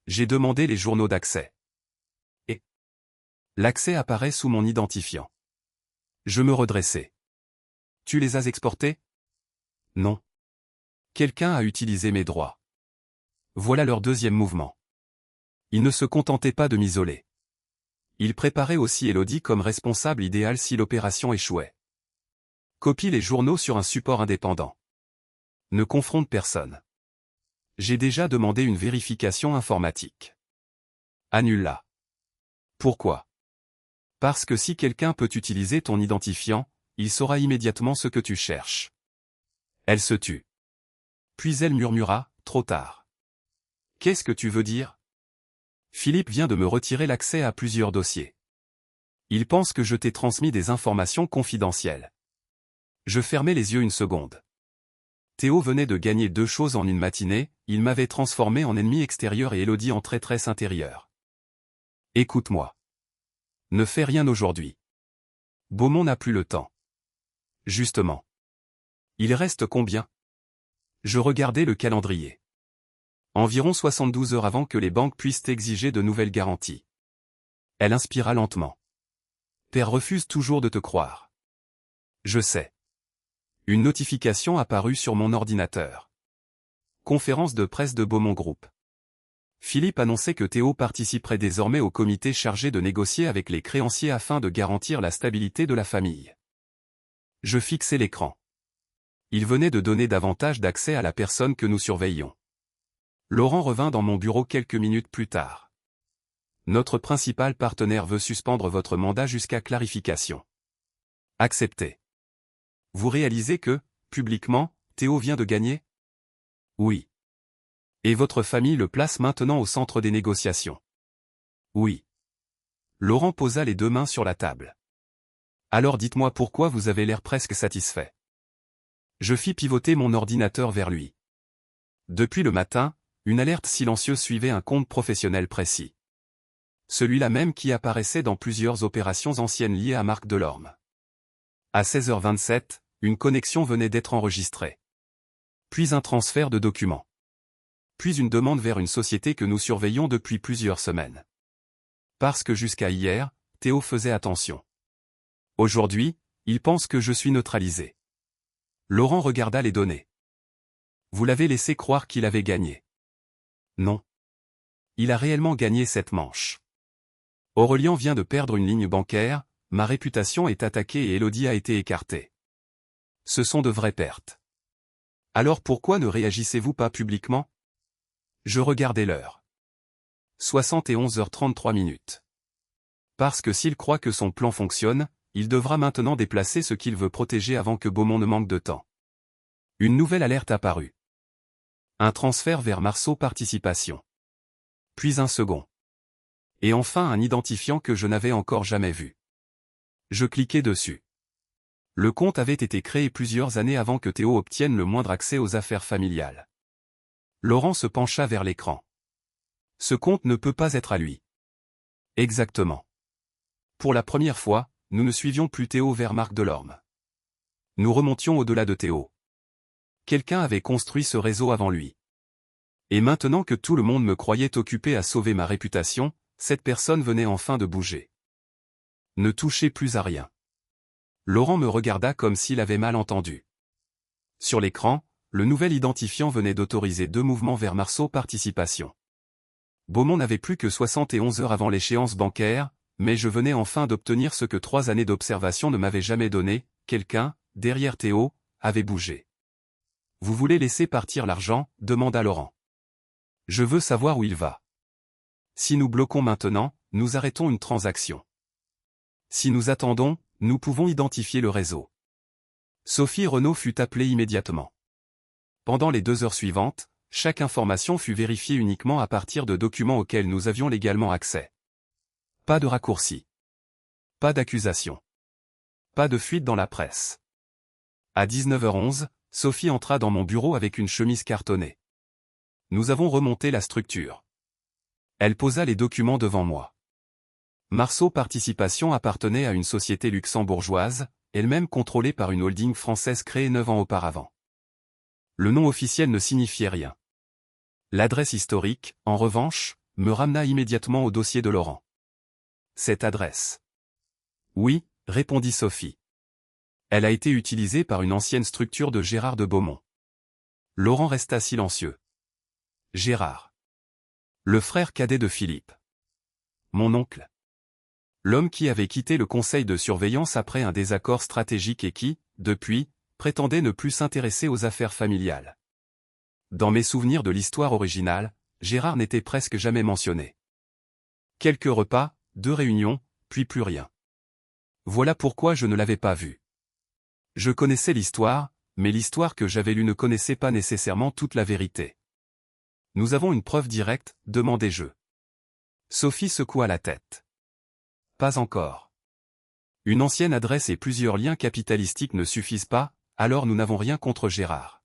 J'ai demandé les journaux d'accès. Et l'accès apparaît sous mon identifiant. Je me redressai. Tu les as exportés? Non. Quelqu'un a utilisé mes droits. Voilà leur deuxième mouvement. Ils ne se contentaient pas de m'isoler. Ils préparaient aussi Élodie comme responsable idéal si l'opération échouait. Copie les journaux sur un support indépendant. Ne confronte personne. J'ai déjà demandé une vérification informatique. Annule-la. Pourquoi? Parce que si quelqu'un peut utiliser ton identifiant, il saura immédiatement ce que tu cherches. Elle se tut. Puis elle murmura, trop tard. Qu'est-ce que tu veux dire? Philippe vient de me retirer l'accès à plusieurs dossiers. Il pense que je t'ai transmis des informations confidentielles. Je fermai les yeux une seconde. Théo venait de gagner 2 choses en une matinée, il m'avait transformé en ennemi extérieur et Élodie en traîtresse intérieure. Écoute-moi. Ne fais rien aujourd'hui. Beaumont n'a plus le temps. Justement. Il reste combien? Je regardai le calendrier. Environ 72 heures avant que les banques puissent exiger de nouvelles garanties. Elle inspira lentement. Père refuse toujours de te croire. Je sais. Une notification apparut sur mon ordinateur. Conférence de presse de Beaumont Group. Philippe annonçait que Théo participerait désormais au comité chargé de négocier avec les créanciers afin de garantir la stabilité de la famille. Je fixai l'écran. Il venait de donner davantage d'accès à la personne que nous surveillions. Laurent revint dans mon bureau quelques minutes plus tard. Notre principal partenaire veut suspendre votre mandat jusqu'à clarification. Accepté. Vous réalisez que, publiquement, Théo vient de gagner? Oui. Et votre famille le place maintenant au centre des négociations? Oui. Laurent posa les deux mains sur la table. Alors dites-moi pourquoi vous avez l'air presque satisfait. Je fis pivoter mon ordinateur vers lui. Depuis le matin, une alerte silencieuse suivait un compte professionnel précis. Celui-là même qui apparaissait dans plusieurs opérations anciennes liées à Marc Delorme. À 16h27, une connexion venait d'être enregistrée. Puis un transfert de documents. Puis une demande vers une société que nous surveillons depuis plusieurs semaines. Parce que jusqu'à hier, Théo faisait attention. Aujourd'hui, il pense que je suis neutralisé. Laurent regarda les données. Vous l'avez laissé croire qu'il avait gagné. Non. Il a réellement gagné cette manche. Aurélien vient de perdre une ligne bancaire, ma réputation est attaquée et Élodie a été écartée. Ce sont de vraies pertes. Alors pourquoi ne réagissez-vous pas publiquement? Je regardais l'heure. 71h33. Parce que s'il croit que son plan fonctionne, il devra maintenant déplacer ce qu'il veut protéger avant que Beaumont ne manque de temps. Une nouvelle alerte apparut. Un transfert vers Marceau Participation. Puis un second. Et enfin un identifiant que je n'avais encore jamais vu. Je cliquai dessus. Le compte avait été créé plusieurs années avant que Théo obtienne le moindre accès aux affaires familiales. Laurent se pencha vers l'écran. Ce compte ne peut pas être à lui. Exactement. Pour la première fois, nous ne suivions plus Théo vers Marc Delorme. Nous remontions au-delà de Théo. Quelqu'un avait construit ce réseau avant lui. Et maintenant que tout le monde me croyait occupé à sauver ma réputation, cette personne venait enfin de bouger. Ne touchez plus à rien. Laurent me regarda comme s'il avait mal entendu. Sur l'écran, le nouvel identifiant venait d'autoriser 2 mouvements vers Marceau Participation. Beaumont n'avait plus que 71 heures avant l'échéance bancaire, mais je venais enfin d'obtenir ce que 3 années d'observation ne m'avaient jamais donné, quelqu'un, derrière Théo, avait bougé. Vous voulez laisser partir l'argent? Demanda Laurent. Je veux savoir où il va. Si nous bloquons maintenant, nous arrêtons une transaction. Si nous attendons, nous pouvons identifier le réseau. Sophie Renaud fut appelée immédiatement. Pendant les 2 heures suivantes, chaque information fut vérifiée uniquement à partir de documents auxquels nous avions légalement accès. Pas de raccourci. Pas d'accusation. Pas de fuite dans la presse. À 19h11, Sophie entra dans mon bureau avec une chemise cartonnée. Nous avons remonté la structure. Elle posa les documents devant moi. Marceau Participation appartenait à une société luxembourgeoise, elle-même contrôlée par une holding française créée 9 ans auparavant. Le nom officiel ne signifiait rien. L'adresse historique, en revanche, me ramena immédiatement au dossier de Laurent. Cette adresse. Oui, répondit Sophie. Elle a été utilisée par une ancienne structure de Gérard de Beaumont. Laurent resta silencieux. Gérard. Le frère cadet de Philippe. Mon oncle. L'homme qui avait quitté le conseil de surveillance après un désaccord stratégique et qui, depuis, prétendait ne plus s'intéresser aux affaires familiales. Dans mes souvenirs de l'histoire originale, Gérard n'était presque jamais mentionné. Quelques repas, 2 réunions, puis plus rien. Voilà pourquoi je ne l'avais pas vu. Je connaissais l'histoire, mais l'histoire que j'avais lue ne connaissait pas nécessairement toute la vérité. Nous avons une preuve directe, demandai-je. Sophie secoua la tête. Pas encore. Une ancienne adresse et plusieurs liens capitalistiques ne suffisent pas, alors nous n'avons rien contre Gérard.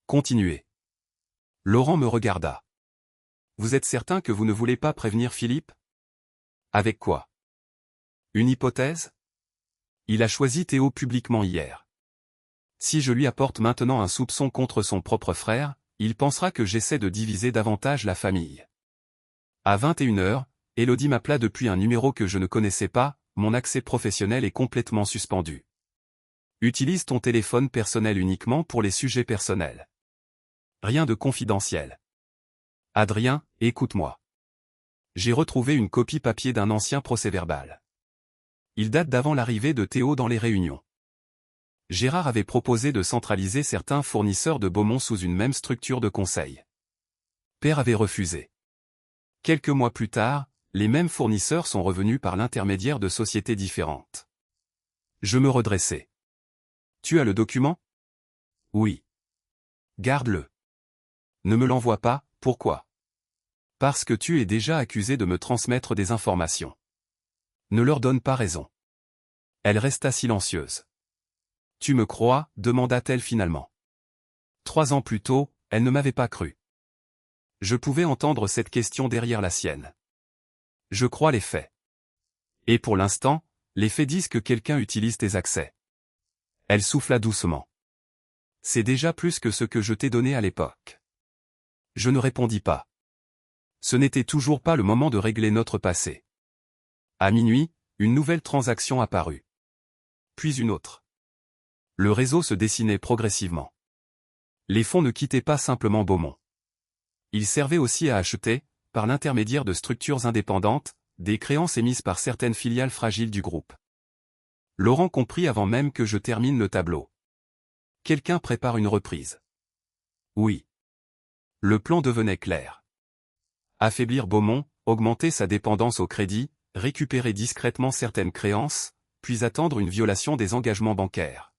Continuez. Laurent me regarda. Vous êtes certain que vous ne voulez pas prévenir Philippe? Avec quoi? Une hypothèse? Il a choisi Théo publiquement hier. Si je lui apporte maintenant un soupçon contre son propre frère, il pensera que j'essaie de diviser davantage la famille. À 21h, Élodie m'appela depuis un numéro que je ne connaissais pas, mon accès professionnel est complètement suspendu. Utilise ton téléphone personnel uniquement pour les sujets personnels. Rien de confidentiel. Adrien, écoute-moi. J'ai retrouvé une copie papier d'un ancien procès-verbal. Il date d'avant l'arrivée de Théo dans les réunions. Gérard avait proposé de centraliser certains fournisseurs de Beaumont sous une même structure de conseil. Père avait refusé. Quelques mois plus tard, les mêmes fournisseurs sont revenus par l'intermédiaire de sociétés différentes. Je me redressai. Tu as le document? Oui. Garde-le. Ne me l'envoie pas, pourquoi? Parce que tu es déjà accusé de me transmettre des informations. Ne leur donne pas raison. Elle resta silencieuse. Tu me crois? Demanda-t-elle finalement. 3 ans plus tôt, elle ne m'avait pas cru. Je pouvais entendre cette question derrière la sienne. Je crois les faits. Et pour l'instant, les faits disent que quelqu'un utilise tes accès. Elle souffla doucement. C'est déjà plus que ce que je t'ai donné à l'époque. Je ne répondis pas. Ce n'était toujours pas le moment de régler notre passé. À minuit, une nouvelle transaction apparut. Puis une autre. Le réseau se dessinait progressivement. Les fonds ne quittaient pas simplement Beaumont. Ils servaient aussi à acheter, par l'intermédiaire de structures indépendantes, des créances émises par certaines filiales fragiles du groupe. Laurent comprit avant même que je termine le tableau. Quelqu'un prépare une reprise. Oui. Le plan devenait clair. Affaiblir Beaumont, augmenter sa dépendance au crédit, récupérer discrètement certaines créances, puis attendre une violation des engagements bancaires.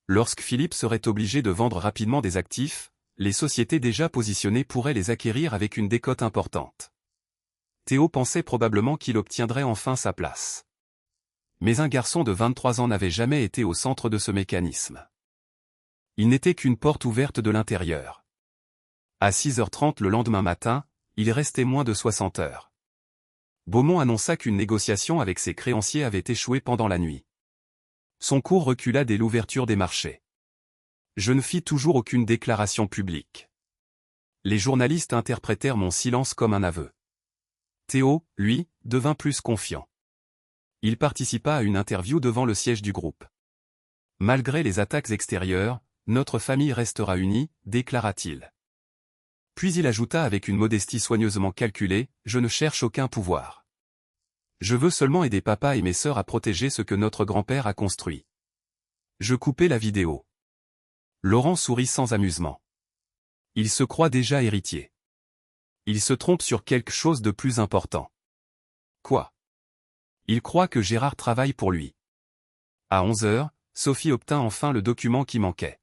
Lorsque Philippe serait obligé de vendre rapidement des actifs, les sociétés déjà positionnées pourraient les acquérir avec une décote importante. Théo pensait probablement qu'il obtiendrait enfin sa place. Mais un garçon de 23 ans n'avait jamais été au centre de ce mécanisme. Il n'était qu'une porte ouverte de l'intérieur. À 6h30 le lendemain matin, il restait moins de 60 heures. Beaumont annonça qu'une négociation avec ses créanciers avait échoué pendant la nuit. Son cours recula dès l'ouverture des marchés. Je ne fis toujours aucune déclaration publique. Les journalistes interprétèrent mon silence comme un aveu. Théo, lui, devint plus confiant. Il participa à une interview devant le siège du groupe. Malgré les attaques extérieures, notre famille restera unie, déclara-t-il. Puis il ajouta avec une modestie soigneusement calculée, je ne cherche aucun pouvoir. Je veux seulement aider papa et mes sœurs à protéger ce que notre grand-père a construit. Je coupai la vidéo. Laurent sourit sans amusement. Il se croit déjà héritier. Il se trompe sur quelque chose de plus important. Quoi? Il croit que Gérard travaille pour lui. À 11h, Sophie obtint enfin le document qui manquait.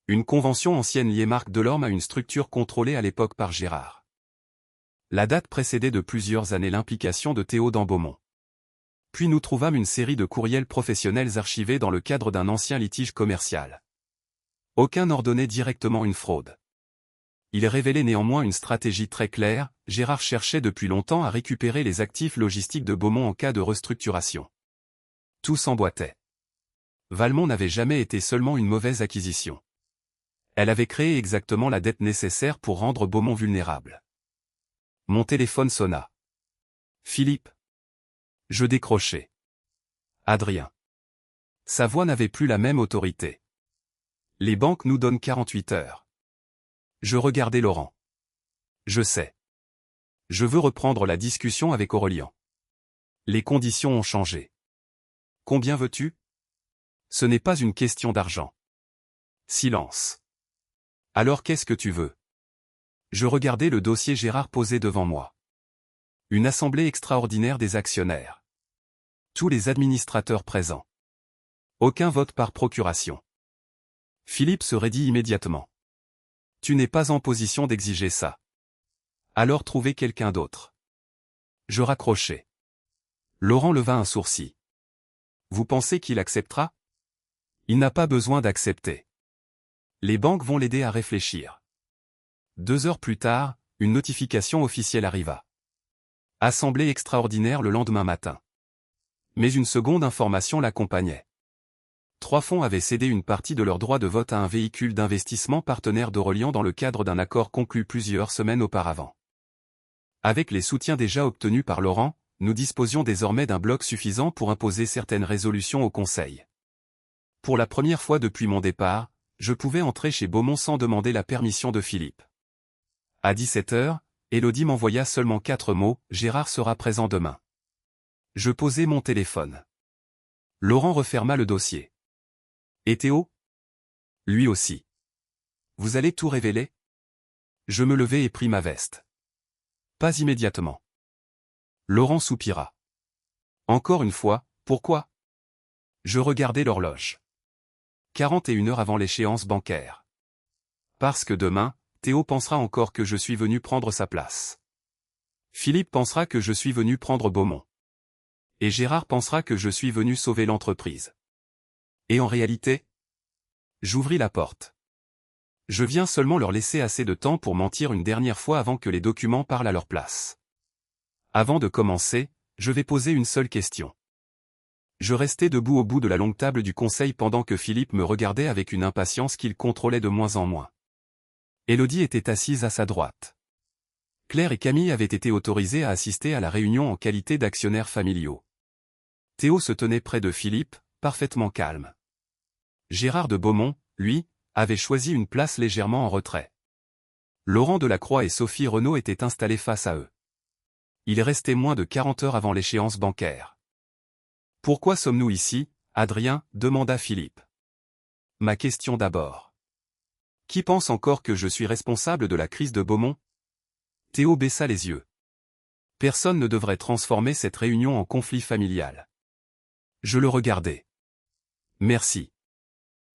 Une convention ancienne liait Marc Delorme à une structure contrôlée à l'époque par Gérard. La date précédait de plusieurs années l'implication de Théo dans Beaumont. Puis nous trouvâmes une série de courriels professionnels archivés dans le cadre d'un ancien litige commercial. Aucun n'ordonnait directement une fraude. Il révélait néanmoins une stratégie très claire, Gérard cherchait depuis longtemps à récupérer les actifs logistiques de Beaumont en cas de restructuration. Tout s'emboîtait. Valmont n'avait jamais été seulement une mauvaise acquisition. Elle avait créé exactement la dette nécessaire pour rendre Beaumont vulnérable. Mon téléphone sonna. Philippe. Je décrochai. Adrien. Sa voix n'avait plus la même autorité. Les banques nous donnent 48 heures. Je regardai Laurent. Je sais. Je veux reprendre la discussion avec Aurélien. Les conditions ont changé. Combien veux-tu? Ce n'est pas une question d'argent. Silence. Alors qu'est-ce que tu veux? Je regardais le dossier Gérard posé devant moi. Une assemblée extraordinaire des actionnaires. Tous les administrateurs présents. Aucun vote par procuration. Philippe se raidit immédiatement. Tu n'es pas en position d'exiger ça. Alors trouvez quelqu'un d'autre. Je raccrochai. Laurent leva un sourcil. Vous pensez qu'il acceptera? Il n'a pas besoin d'accepter. Les banques vont l'aider à réfléchir. 2 heures plus tard, une notification officielle arriva. Assemblée extraordinaire le lendemain matin. Mais une seconde information l'accompagnait. 3 fonds avaient cédé une partie de leur droit de vote à un véhicule d'investissement partenaire d'Aurélien dans le cadre d'un accord conclu plusieurs semaines auparavant. Avec les soutiens déjà obtenus par Laurent, nous disposions désormais d'un bloc suffisant pour imposer certaines résolutions au Conseil. Pour la première fois depuis mon départ, je pouvais entrer chez Beaumont sans demander la permission de Philippe. À 17 h, Élodie m'envoya seulement 4 mots, « Gérard sera présent demain ». Je posai mon téléphone. Laurent referma le dossier. Et Théo ? Lui aussi. Vous allez tout révéler ? Je me levai et pris ma veste. Pas immédiatement. Laurent soupira. Encore une fois, pourquoi ? Je regardai l'horloge. 41 heures avant l'échéance bancaire. Parce que demain, Théo pensera encore que je suis venu prendre sa place. Philippe pensera que je suis venu prendre Beaumont. Et Gérard pensera que je suis venu sauver l'entreprise. Et en réalité ? J'ouvris la porte. Je viens seulement leur laisser assez de temps pour mentir une dernière fois avant que les documents parlent à leur place. Avant de commencer, je vais poser une seule question. Je restai debout au bout de la longue table du conseil pendant que Philippe me regardait avec une impatience qu'il contrôlait de moins en moins. Élodie était assise à sa droite. Claire et Camille avaient été autorisées à assister à la réunion en qualité d'actionnaires familiaux. Théo se tenait près de Philippe, parfaitement calme. Gérard de Beaumont, lui, avait choisi une place légèrement en retrait. Laurent Delacroix et Sophie Renaud étaient installés face à eux. Il restait moins de 40 heures avant l'échéance bancaire. « Pourquoi sommes-nous ici, Adrien ?» demanda Philippe. « Ma question d'abord. Qui pense encore que je suis responsable de la crise de Beaumont ?» Théo baissa les yeux. Personne ne devrait transformer cette réunion en conflit familial. Je le regardais. Merci.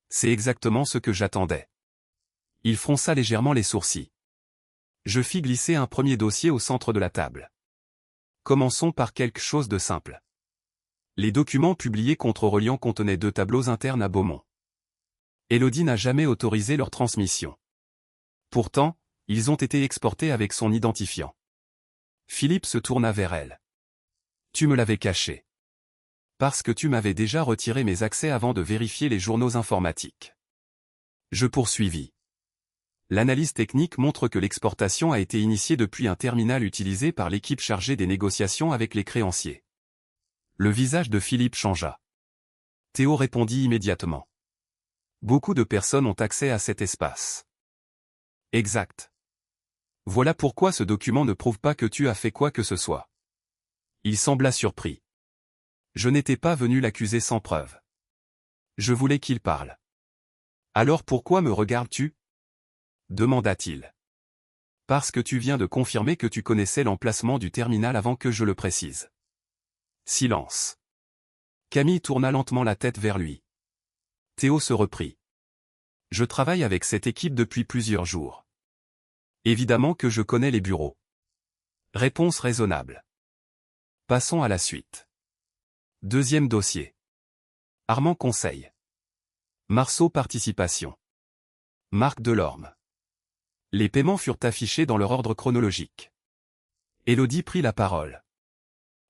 C'est exactement ce que j'attendais. Il fronça légèrement les sourcils. Je fis glisser un premier dossier au centre de la table. Commençons par quelque chose de simple. Les documents publiés contre Aurélien contenaient 2 tableaux internes à Beaumont. Élodie n'a jamais autorisé leur transmission. Pourtant, ils ont été exportés avec son identifiant. Philippe se tourna vers elle. Tu me l'avais caché. Parce que tu m'avais déjà retiré mes accès avant de vérifier les journaux informatiques. Je poursuivis. L'analyse technique montre que l'exportation a été initiée depuis un terminal utilisé par l'équipe chargée des négociations avec les créanciers. Le visage de Philippe changea. Théo répondit immédiatement. Beaucoup de personnes ont accès à cet espace. Exact. Voilà pourquoi ce document ne prouve pas que tu as fait quoi que ce soit. Il sembla surpris. Je n'étais pas venu l'accuser sans preuve. Je voulais qu'il parle. Alors pourquoi me regardes-tu ? Demanda-t-il. Parce que tu viens de confirmer que tu connaissais l'emplacement du terminal avant que je le précise. Silence. Camille tourna lentement la tête vers lui. Théo se reprit. Je travaille avec cette équipe depuis plusieurs jours. Évidemment que je connais les bureaux. Réponse raisonnable. Passons à la suite. Deuxième dossier. Armand Conseil. Marceau Participation. Marc Delorme. Les paiements furent affichés dans leur ordre chronologique. Élodie prit la parole.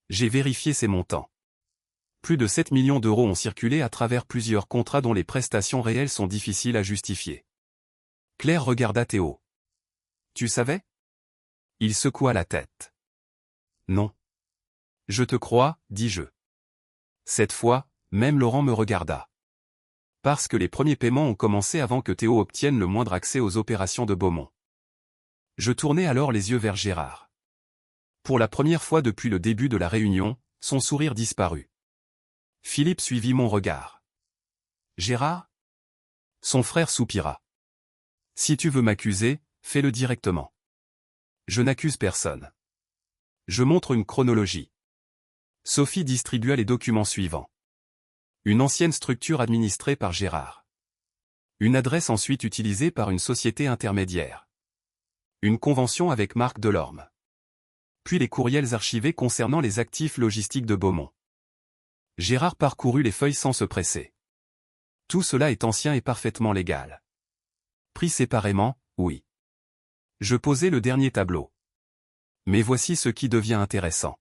J'ai vérifié ces montants. Plus de 7 millions d'euros ont circulé à travers plusieurs contrats dont les prestations réelles sont difficiles à justifier. Claire regarda Théo. Tu savais ? Il secoua la tête. Non. Je te crois, dis-je. Cette fois, même Laurent me regarda. Parce que les premiers paiements ont commencé avant que Théo obtienne le moindre accès aux opérations de Beaumont. Je tournai alors les yeux vers Gérard. Pour la première fois depuis le début de la réunion, son sourire disparut. Philippe suivit mon regard. Gérard ? Son frère soupira. Si tu veux m'accuser, fais-le directement. Je n'accuse personne. Je montre une chronologie. Sophie distribua les documents suivants. Une ancienne structure administrée par Gérard. Une adresse ensuite utilisée par une société intermédiaire. Une convention avec Marc Delorme. Puis les courriels archivés concernant les actifs logistiques de Beaumont. Gérard parcourut les feuilles sans se presser. Tout cela est ancien et parfaitement légal. Pris séparément, oui. Je posai le dernier tableau. Mais voici ce qui devient intéressant.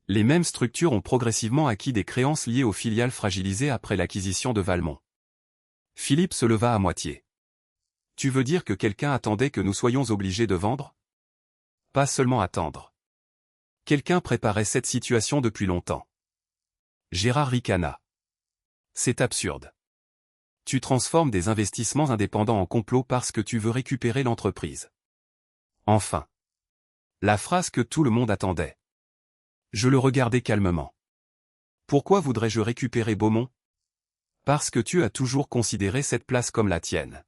Les mêmes structures ont progressivement acquis des créances liées aux filiales fragilisées après l'acquisition de Valmont. Philippe se leva à moitié. Tu veux dire que quelqu'un attendait que nous soyons obligés de vendre ? Pas seulement attendre. Quelqu'un préparait cette situation depuis longtemps. Gérard ricana. C'est absurde. Tu transformes des investissements indépendants en complot parce que tu veux récupérer l'entreprise. Enfin. La phrase que tout le monde attendait. Je le regardais calmement. Pourquoi voudrais-je récupérer Beaumont? Parce que tu as toujours considéré cette place comme la tienne.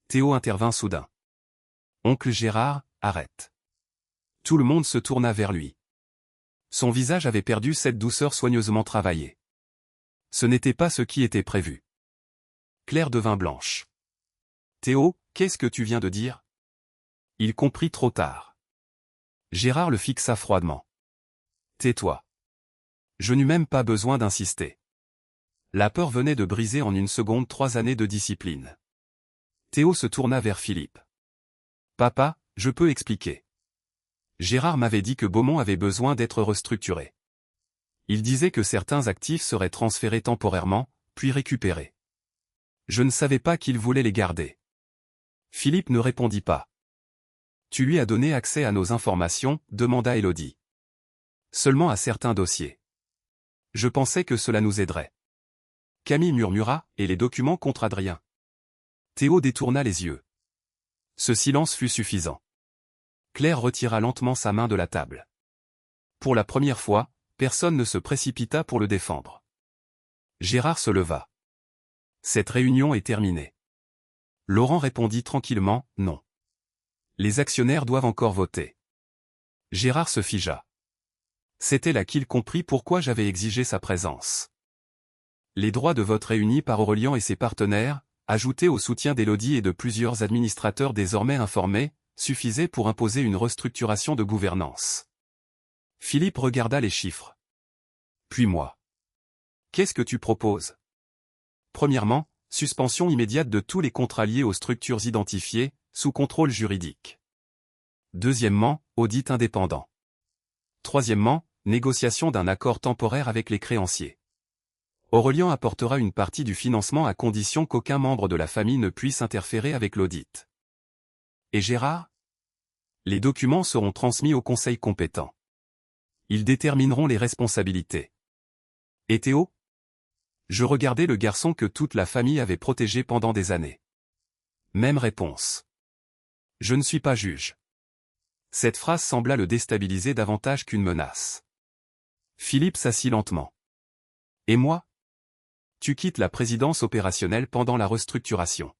Théo intervint soudain. Oncle Gérard, arrête. Tout le monde se tourna vers lui. Son visage avait perdu cette douceur soigneusement travaillée. Ce n'était pas ce qui était prévu. Claire devint blanche. Théo, qu'est-ce que tu viens de dire? Il comprit trop tard. Gérard le fixa froidement. Tais-toi. Je n'eus même pas besoin d'insister. La peur venait de briser en une seconde 3 années de discipline. Théo se tourna vers Philippe. Papa, je peux expliquer. Gérard m'avait dit que Beaumont avait besoin d'être restructuré. Il disait que certains actifs seraient transférés temporairement, puis récupérés. Je ne savais pas qu'il voulait les garder. Philippe ne répondit pas. Tu lui as donné accès à nos informations, demanda Élodie. Seulement à certains dossiers. Je pensais que cela nous aiderait. Camille murmura, et les documents contre Adrien. Théo détourna les yeux. Ce silence fut suffisant. Claire retira lentement sa main de la table. Pour la première fois, personne ne se précipita pour le défendre. Gérard se leva. Cette réunion est terminée. Laurent répondit tranquillement, non. Les actionnaires doivent encore voter. Gérard se figea. C'était là qu'il comprit pourquoi j'avais exigé sa présence. Les droits de vote réunis par Aurélien et ses partenaires, ajoutés au soutien d'Élodie et de plusieurs administrateurs désormais informés, suffisaient pour imposer une restructuration de gouvernance. Philippe regarda les chiffres. Puis moi. Qu'est-ce que tu proposes? Premièrement, suspension immédiate de tous les contrats liés aux structures identifiées, sous contrôle juridique. Deuxièmement, audit indépendant. Troisièmement, négociation d'un accord temporaire avec les créanciers. Aurélien apportera une partie du financement à condition qu'aucun membre de la famille ne puisse interférer avec l'audit. Et Gérard? Les documents seront transmis au conseil compétent. Ils détermineront les responsabilités. Et Théo? Je regardais le garçon que toute la famille avait protégé pendant des années. Même réponse. Je ne suis pas juge. Cette phrase sembla le déstabiliser davantage qu'une menace. Philippe s'assit lentement. Et moi? Tu quittes la présidence opérationnelle pendant la restructuration.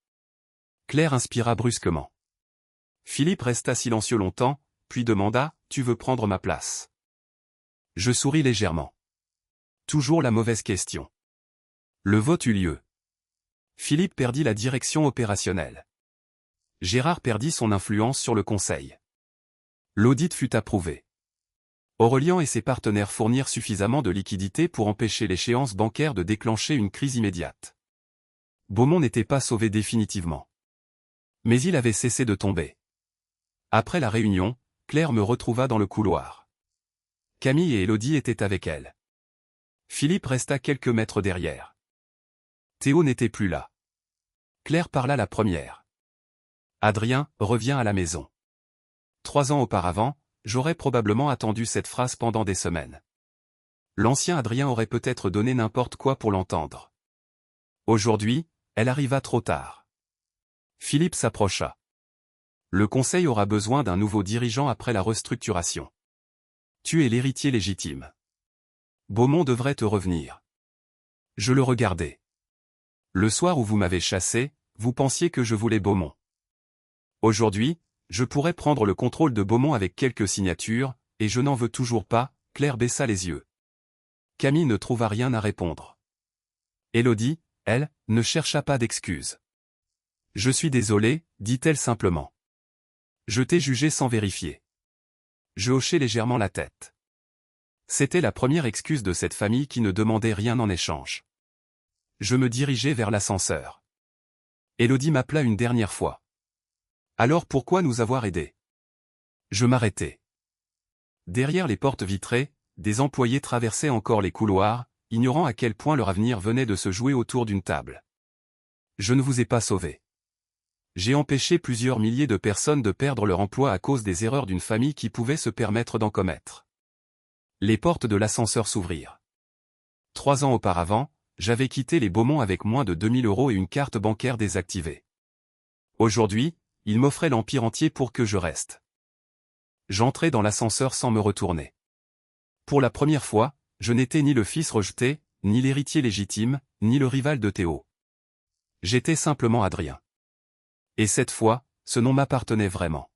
Claire inspira brusquement. Philippe resta silencieux longtemps, puis demanda, tu veux prendre ma place? Je souris légèrement. Toujours la mauvaise question. Le vote eut lieu. Philippe perdit la direction opérationnelle. Gérard perdit son influence sur le conseil. L'audit fut approuvé. Aurélien et ses partenaires fournirent suffisamment de liquidités pour empêcher l'échéance bancaire de déclencher une crise immédiate. Beaumont n'était pas sauvé définitivement. Mais il avait cessé de tomber. Après la réunion, Claire me retrouva dans le couloir. Camille et Élodie étaient avec elle. Philippe resta quelques mètres derrière. Théo n'était plus là. Claire parla la première. Adrien, reviens à la maison. 3 ans auparavant, j'aurais probablement attendu cette phrase pendant des semaines. L'ancien Adrien aurait peut-être donné n'importe quoi pour l'entendre. Aujourd'hui, elle arriva trop tard. Philippe s'approcha. Le conseil aura besoin d'un nouveau dirigeant après la restructuration. Tu es l'héritier légitime. Beaumont devrait te revenir. Je le regardais. Le soir où vous m'avez chassé, vous pensiez que je voulais Beaumont. Aujourd'hui, je pourrais prendre le contrôle de Beaumont avec quelques signatures, et je n'en veux toujours pas. Claire baissa les yeux. Camille ne trouva rien à répondre. Élodie, elle, ne chercha pas d'excuses. Je suis désolée, dit-elle simplement. Je t'ai jugé sans vérifier. Je hochai légèrement la tête. C'était la première excuse de cette famille qui ne demandait rien en échange. Je me dirigeai vers l'ascenseur. Élodie m'appela une dernière fois. Alors pourquoi nous avoir aidés? Je m'arrêtai. Derrière les portes vitrées, des employés traversaient encore les couloirs, ignorant à quel point leur avenir venait de se jouer autour d'une table. Je ne vous ai pas sauvé. J'ai empêché plusieurs milliers de personnes de perdre leur emploi à cause des erreurs d'une famille qui pouvait se permettre d'en commettre. Les portes de l'ascenseur s'ouvrirent. 3 ans auparavant, j'avais quitté les Beaumont avec moins de 2000 € et une carte bancaire désactivée. Aujourd'hui, ils m'offraient l'empire entier pour que je reste. J'entrai dans l'ascenseur sans me retourner. Pour la première fois, je n'étais ni le fils rejeté, ni l'héritier légitime, ni le rival de Théo. J'étais simplement Adrien. Et cette fois, ce nom m'appartenait vraiment.